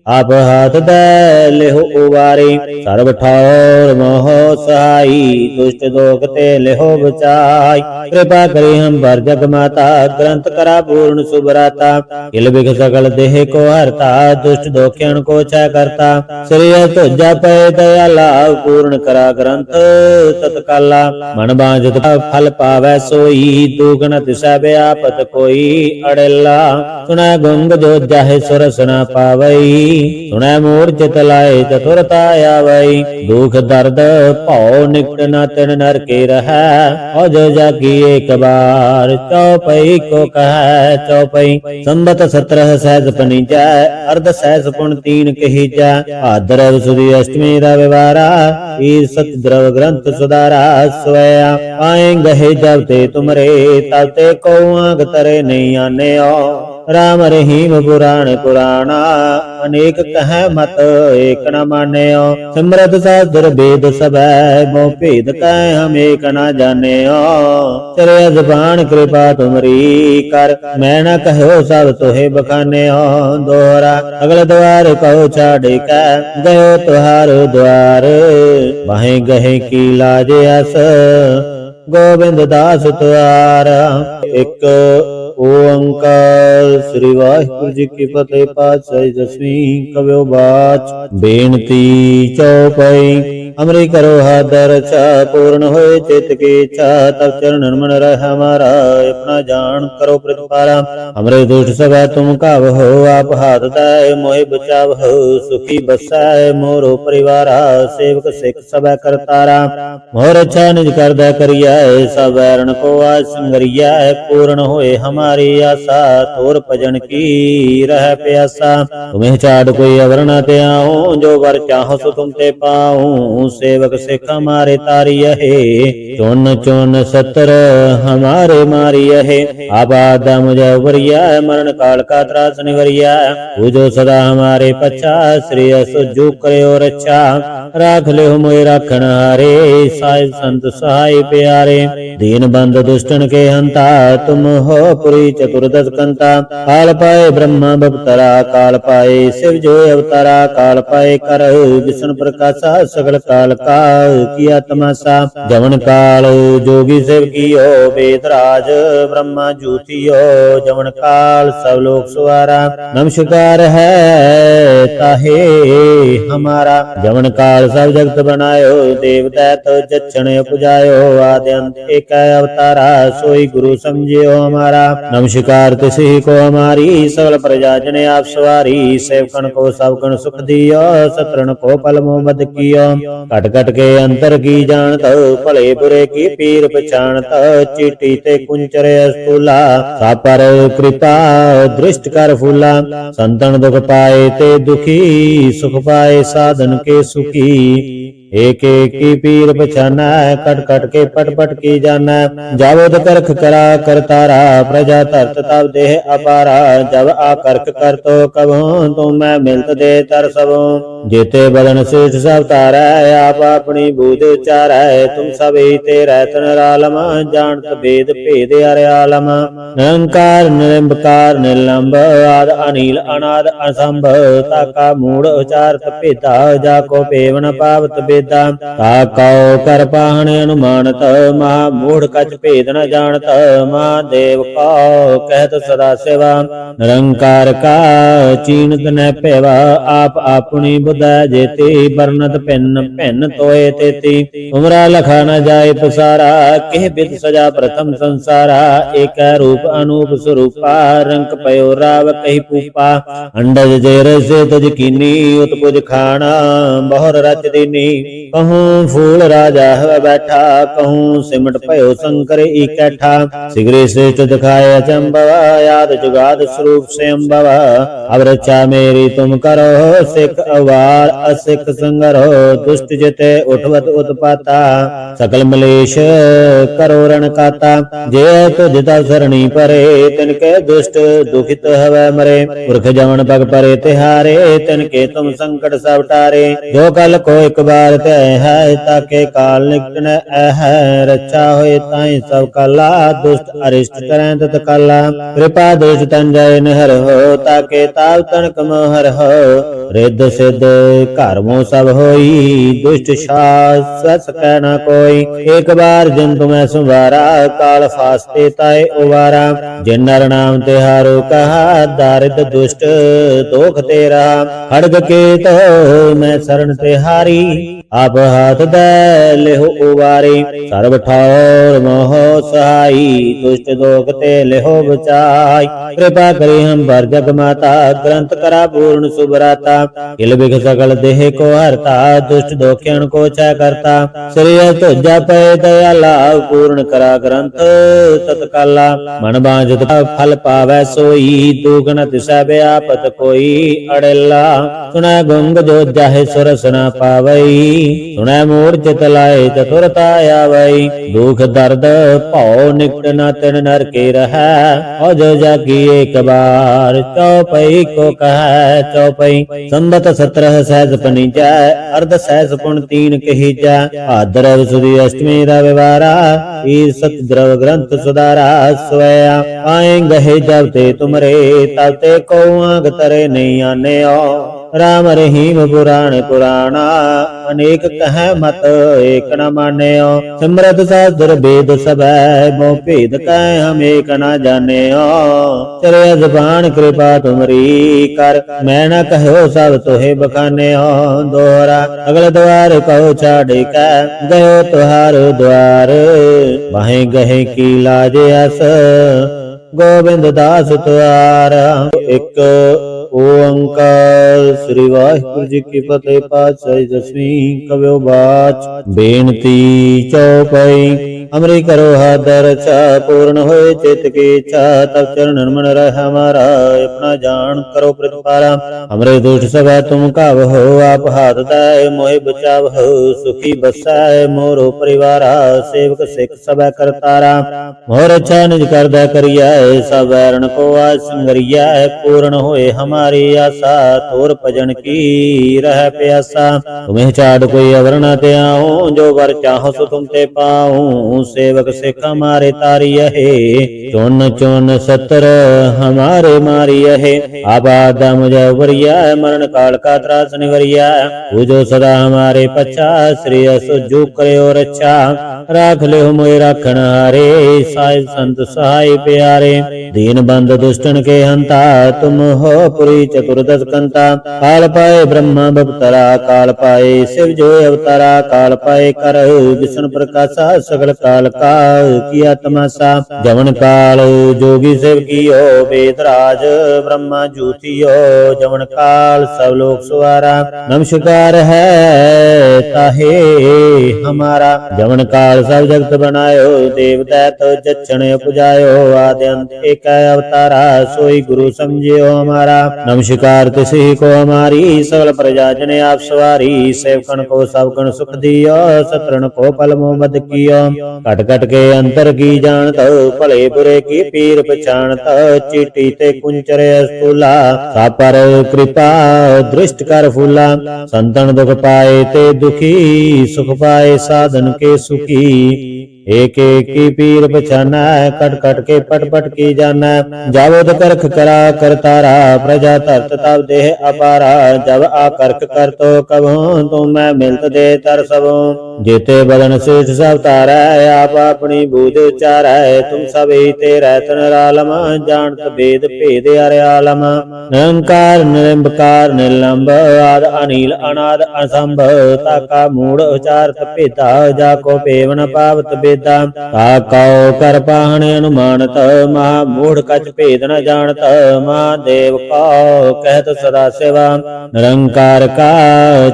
आप हाथ दे लेहो उबारे सर्व ठौर मोह सहाई दुष्ट दोख ते लेहो बचाई कृपा करी हम पर जग माता ग्रंथ करा पूर्ण सुभराता किल बिख सकल देह को हरता दुष्ट दोखियन को छय करता श्री तुझा पै दयाला पूर्ण करा ग्रंथ तत्काला मन बांझत फल पावै सोई दुगन तिसै व्यापत कोई अड़ेला सुनै गुंग जो जाहे सुरस न पावई सुनै मूर्छित लाए चतुरता आवई दुख दर्द भौ निकट न तिन नर के रहै औज जाकी एक बार चौपई को कह चौपई संबत 17 सहज पनीजा अर्ध सहज पुन 3 कही जा भाद्रव सुदी अष्टमी रविवारा ईर सत द्रव ग्रंथ सुधारा सोया आए गहे जब ते तुमरे तब ते को आंग तरे नहीं आने राम रहीम पुराण पुराणा अनेक कह मत एक न मान्यो सिमरत शास्त्र वेद सब मोह भेद कह हम एक न जाने चले जबान कृपा तुमरी कर मैं न कहो सब तुहे बखाने दोहरा अगल द्वार कहो छाड़ कै गयो तुहार द्वार बाहें गहे की लाज अस गोविंद दास तुआरा एक ओंकार श्री वाहिगुरु जी की फतेह पातशाही दसवीं कवियो बाच बेनती चौपाई अमरी करो हादर चा पूर्ण होए चित की इच्छा तब चरण मन रह हमारा अपना जान करो प्रतिपारा हमरे दुष्ट सब तुम काव हो आप हाथ दाय मोहि बचाव हो सुखी बसाए मोरो परिवारा सेवक सिख सब करतारा मोर अच्छा निज कर दे करिया सब वैरण को आज संगरिया पूर्ण होए हमारी आशा तोर भजन की रह प्यासा तुम्हें चाड़ कोई अवर न ते आऊं जो वर चाहो सो तुम ते पाऊं सेवक सिख हमारे तारी है चुन चुन 70 हमारे मारी है आबादा मुझे वरिया मरण काल का त्रास निवरिया जो सदा हमारे पच्छा श्री सुजू करे और अच्छा राख ले मोए राखण हारे साहिब संत सहाय प्यारे दीन बंद दुष्टन के हंता तुम हो पुरी चतुर्दश कंता काल पाए ब्रह्मा बपतरा काल पाए शिव जो अवतारा काल पाए कर विष्णु प्रकाशा सकल काल का किया तमाशा जवन काल जोगी शिव कियो वेदराज ब्रह्मा जूतियो जवन काल सब लोग सुवारा नमस्कार है ताहे हमारा जवन काल सब जगत बनायो देव दैत जक्षण पुजायो आदि अंत एक अवतारा सोई गुरु समझियो हमारा नमस्कार तिसी को हमारी सकल प्रजा जने आप सवारी सेवकन को सबकन सुख दियो सतरन को पल मोहम्मद कियो कट कट के अंतर की जानत भले बुरे की पीर पहचानत चीटी ते कुंचरे स्थूला सापर कृपा दृष्ट कर फूला संतन दुख पाए ते दुखी सुख पाए साधन के सुखी एक एक की पीर पछाना कट कट के पट पट की जाना जावद करख करा करतारा प्रजा तरत तब देह अपारा जब आकर्क कर तो कबो तुम मैं मिलत दे तर सबो जेते बदन शीर्ष सब तारा आप अपनी बूझ उचारा तुम सब ही तेरा तन आलम जानत भेद भेद अरे आलम निरंकार निरंकार निलंब आद अनिल अनाद असंभ ताका मूड उचारत भेदा जाको पेवन पावत ताकाओ कर पाहन अनुमानत महामूढ़ कछ भेद न जानत महादेव को कहत सदा सेवा निरंकार का चीनत न पेवा आप अपनी बुद्ध जेती बरनत भिन्न भिन्न तोए तेती उमरा लखा न जाए पसारा केह बिद सजा प्रथम संसारा एक रूप अनूप स्वरूपा रंग पयो राव कही पूपा अंडज जेर से तज कीनी उत्पुज खाना बहुर रच दीनी कहूँ फूल राजा है बैठा कहूँ सिमट पयो शंकर इकट्ठा शीघ्र श्रेष्ठ दिखाए अचंबवा याद जुगाद स्वरूप से अम्बवा अब रक्षा मेरी तुम करो सिख अवा बार असिक संगरो दुष्ट जिते उठवत उत्पाता सकल मलेश करो रण काता जे तुझ तव सरणी परे तिनके दुष्ट दुखित हवै मरे पुरख जवन पग परे तिहारे तिनके तुम संकट सब टारे जो कल को एक बार तय है ताके काल निकट न है रक्षा होए ताई सब काला दुष्ट अरिष्ट करें तत्काला कृपा दुष्ट तन जय नहर हो ताके ताव तनक मोहर हो रिद्ध सिद्ध कर्मो सब होई दुष्ट शास कहना कोई एक बार जिन तुम्हें सुवारा काल फास्ते ताए उवारा जिन नर नाम तिहारो कहा दारिद्र दुष्ट दोख तेरा खड़ग के तो मैं शरण तिहारी आप हाथ दे लेहो उबारी सर्व ठौर मोह सहाई दुष्ट दोख ते लेहो बचाई कृपा करी हम पर जग माता ग्रंथ करा पूर्ण सुभराता किल बिख सकल देह को हरता दुष्ट दोखियन को छय करता श्री तुझा पे दयाला पूर्ण करा ग्रंथ तत्काला मन बांझत फल पावै सोई दुगन तिसै व्यापत कोई अड़ेला सुनै गुंग जो जाहे सुरस न पावई सुनै मूढ़ चित लाए चतुरता आवई दुख दर्द भौ निकट न तिन नर के रहै और जो जाकी एक बार चौपई को कह चौपई संबत 17 सहज पनीजा अर्ध सहज पुण 3 कहीजा भाद्रव सुदी अष्टमी रविवारा ईर सत द्रव ग्रंथ सुधारा स्वया आए गहे जब ते तुमरे तब ते को आग तरे नहीं आने राम रहीम पुराण पुराणा अनेक कह मत एक न माने सिमरत शास्त्र वेद सब मो भेद कह हम एक न जाने चले जबान कृपा तुमरी कर मैं न कहो सब तुहे बखाने दोहरा अगल द्वार कहो छाड़ कह गयो तुहार द्वार बाहें गहे की लाज अस गोविंद दास तुआरा एक ओंकार श्री वाहिगुरु जी की फतेह पातशाही दसवीं कव्यो बाच बेनती चौपाई अमरी करो हाथ रक्षा पूर्ण होए चित की इच्छा तब चरण मन रह हमारा अपना जान करो प्रतिपारा हमरे दुष्ट सभा तुम काव हो आप हाथ दाय मोहि बचाव हो सुखी बसाए मोरो परिवारा सेवक सिख सब करतारा मोर अच्छा निज कर दै करिया सब वैरण को आज संगरिया पूर्ण होए हमारी आशा तोर भजन की रह प्यासा तुम्हें चाड़ कोई अवर न ते आऊं जो वर चाहो सो तुम ते पाऊं सेवक सिख हमारे तारी है चुन चुन सतर हमारे मारी है आबाद मुझे उबरिया मरण काल का त्रास निवरिया पूजो सदा हमारे पच्छा श्री सुजू करे और अच्छा राख ले मोए राखण हारे साहिब संत सहाय प्यारे दीन बंद दुष्टन के हंता तुम हो पुरी चतुर्दश कंता काल पाए ब्रह्मा बपतरा काल पाए शिव जो अवतारा काल पाए कर विष्णु प्रकाशा सकल काल का किया तमाशा जवन काल जोगी शिव कियो वेदराज ब्रह्मा जूतियो जवन काल सब लोग सुवारा नमस्कार है ताहे हमारा जवन काल सब जगत बनायो देव दैत जक्षण उपजायो आदि अंत एक अवतारा सोई गुरु समझियो हमारा नमस्कार तिसी को हमारी सकल प्रजा जने आप सवारी सेवकन को सबकन सुख दियो शत्रुन को पल मोहम्मद कियो कट कट के अंतर की जानत भले बुरे की पीर पहचानत चीटी ते कुंचरे स्थूला सापर कृपा दृष्ट कर फूला संतन दुख पाए ते दुखी सुख पाए साधन के सुखी एक एक की पीर पहचाना कट कट के पट पट की जाना जावो तो करख करा करतारा प्रजा तरत तब देह अपारा जब आकर्क कर तो कबो तुम मैं मिलत दे तर सबो जेते बदन शीर्ष सब तारा आप अपनी बूझ उचारा तुम सब ही तेरा तनरालम जानत भेद भेद अरे आलम निरंकार निरंबकार निलंब आद अनिल अनाद असंभ ताका मूढ़ उचारत भेदा जाको पेवन पावत बेदा ताकाओ कर पाहन अनुमानत महा मूढ़ कच भेद न जानत महादेव को कहत सदा सेवा निरंकार का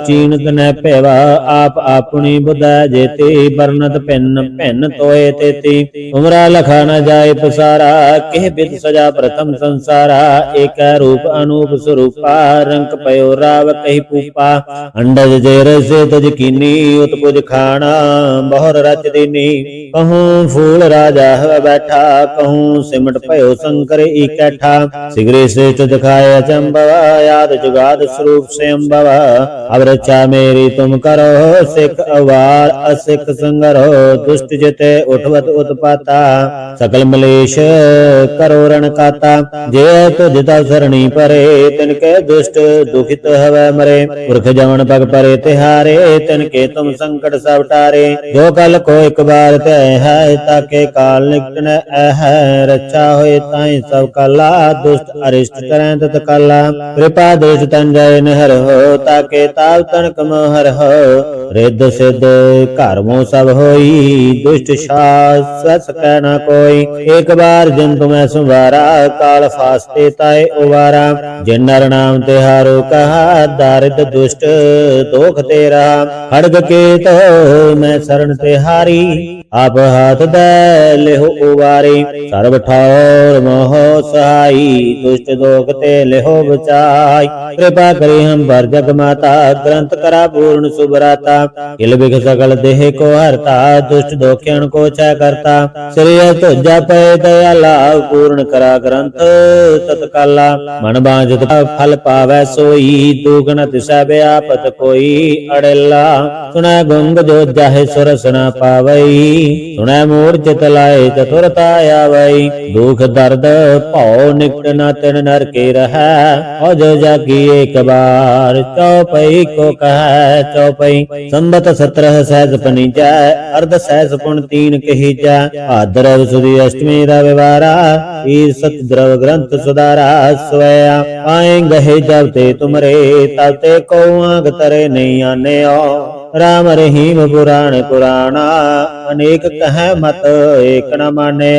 चीनत न पेवा आप अपनी बुद्धि उदय जेते बरनत भिन्न भिन्न तोय तेती उमरा लखा न जाए पसारा केह बिद सजा प्रथम संसारा एक रूप अनूप स्वरूपा रंक पयो राव कही पूपा अंडज जेर से तुझ कीनी उत्पुज खाना बहुर रच दीनी कहूँ फूल राजा है बैठा कहूँ सिमट पयो शंकर इकट्ठा सिगरे से दिखाए अचंबवा याद जुगाद स्वरूप से अम्बवा अब रक्षा मेरी तुम करो सिख अवार असिख संगरो दुष्ट जिते उठवत उत्पाता सकल मलेश करो रण काता जे तुझ तव सरणी परे तिनके दुष्ट दुखित हवै मरे पुरख जवन पग परे तिहारे तिनके तुम संकट सब टारे जो कल को एक बार तय है ताके काल निकट न है रक्षा होए ताई सब काला दुष्ट अरिष्ट करें तत काला कृपा दुष्ट तन जय नहर हो ताके ताव तनक मोहर हो रिद्ध सिद्ध कर्मों सब होई दुष्ट शास सकै न कोई एक बार जंतु मैं संवारा काल फास्ते ताए उवारा जिन नर नाम तिहारो कहा दारिद दुष्ट दोख तेरा खड़ग के तो मैं शरण तिहारी आप हाथ दे लेहो उवारी सर्व ठौर मोह सहाई दुष्ट दोख ते लेहो बचाई कृपा करी हम पर जग माता ग्रंथ करा पूर्ण सुभराता किल बिख सकल देह को हरता दुष्ट दोखियन को छय करता श्रेय तुझा पे दयाला पूर्ण करा ग्रंथ तत्काला मन बांझत फल पावै सोई दुगन तिसै व्यापत कोई अड़ेला सुनै गुंग जो जाहे सुरस न पावई सुनै मूर्छित लाए चतुरता आवई दुख दर्द भौ निकट न तिन नर के रह और जो जाकी एक बार चौपई को कह चौपई संबत 17 सहज पनीजा अर्ध सहज पुन 3 कही जा भाद्रव सुदी अष्टमी रविवारा ईर सत द्रव ग्रंथ सुधारा स्वया आए गहे जब ते तुमरे तब ते को आग तरे नहीं आने राम रहीम पुराण पुराणा अनेक कह मत एक न माने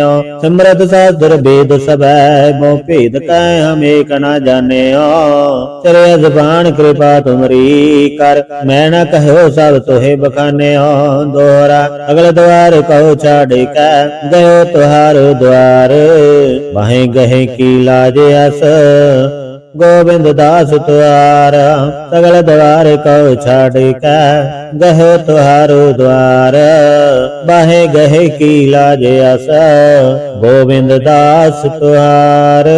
सिमरत शास्त्र वेद सब मोह भेद कह हम एक न जाने चले जबान कृपा तुमरी कर मैं न कहो सब तुहे बखाने दोहरा अगल द्वार कहो छाड़ कह गयो तुहार द्वार बाहें गहे की लाज अस गोविंद दास तुआरा सगल द्वार कहो छाड़ का गहे तुहारो द्वार बाहे गहे की लाज आसा गोविंद दास तुहार।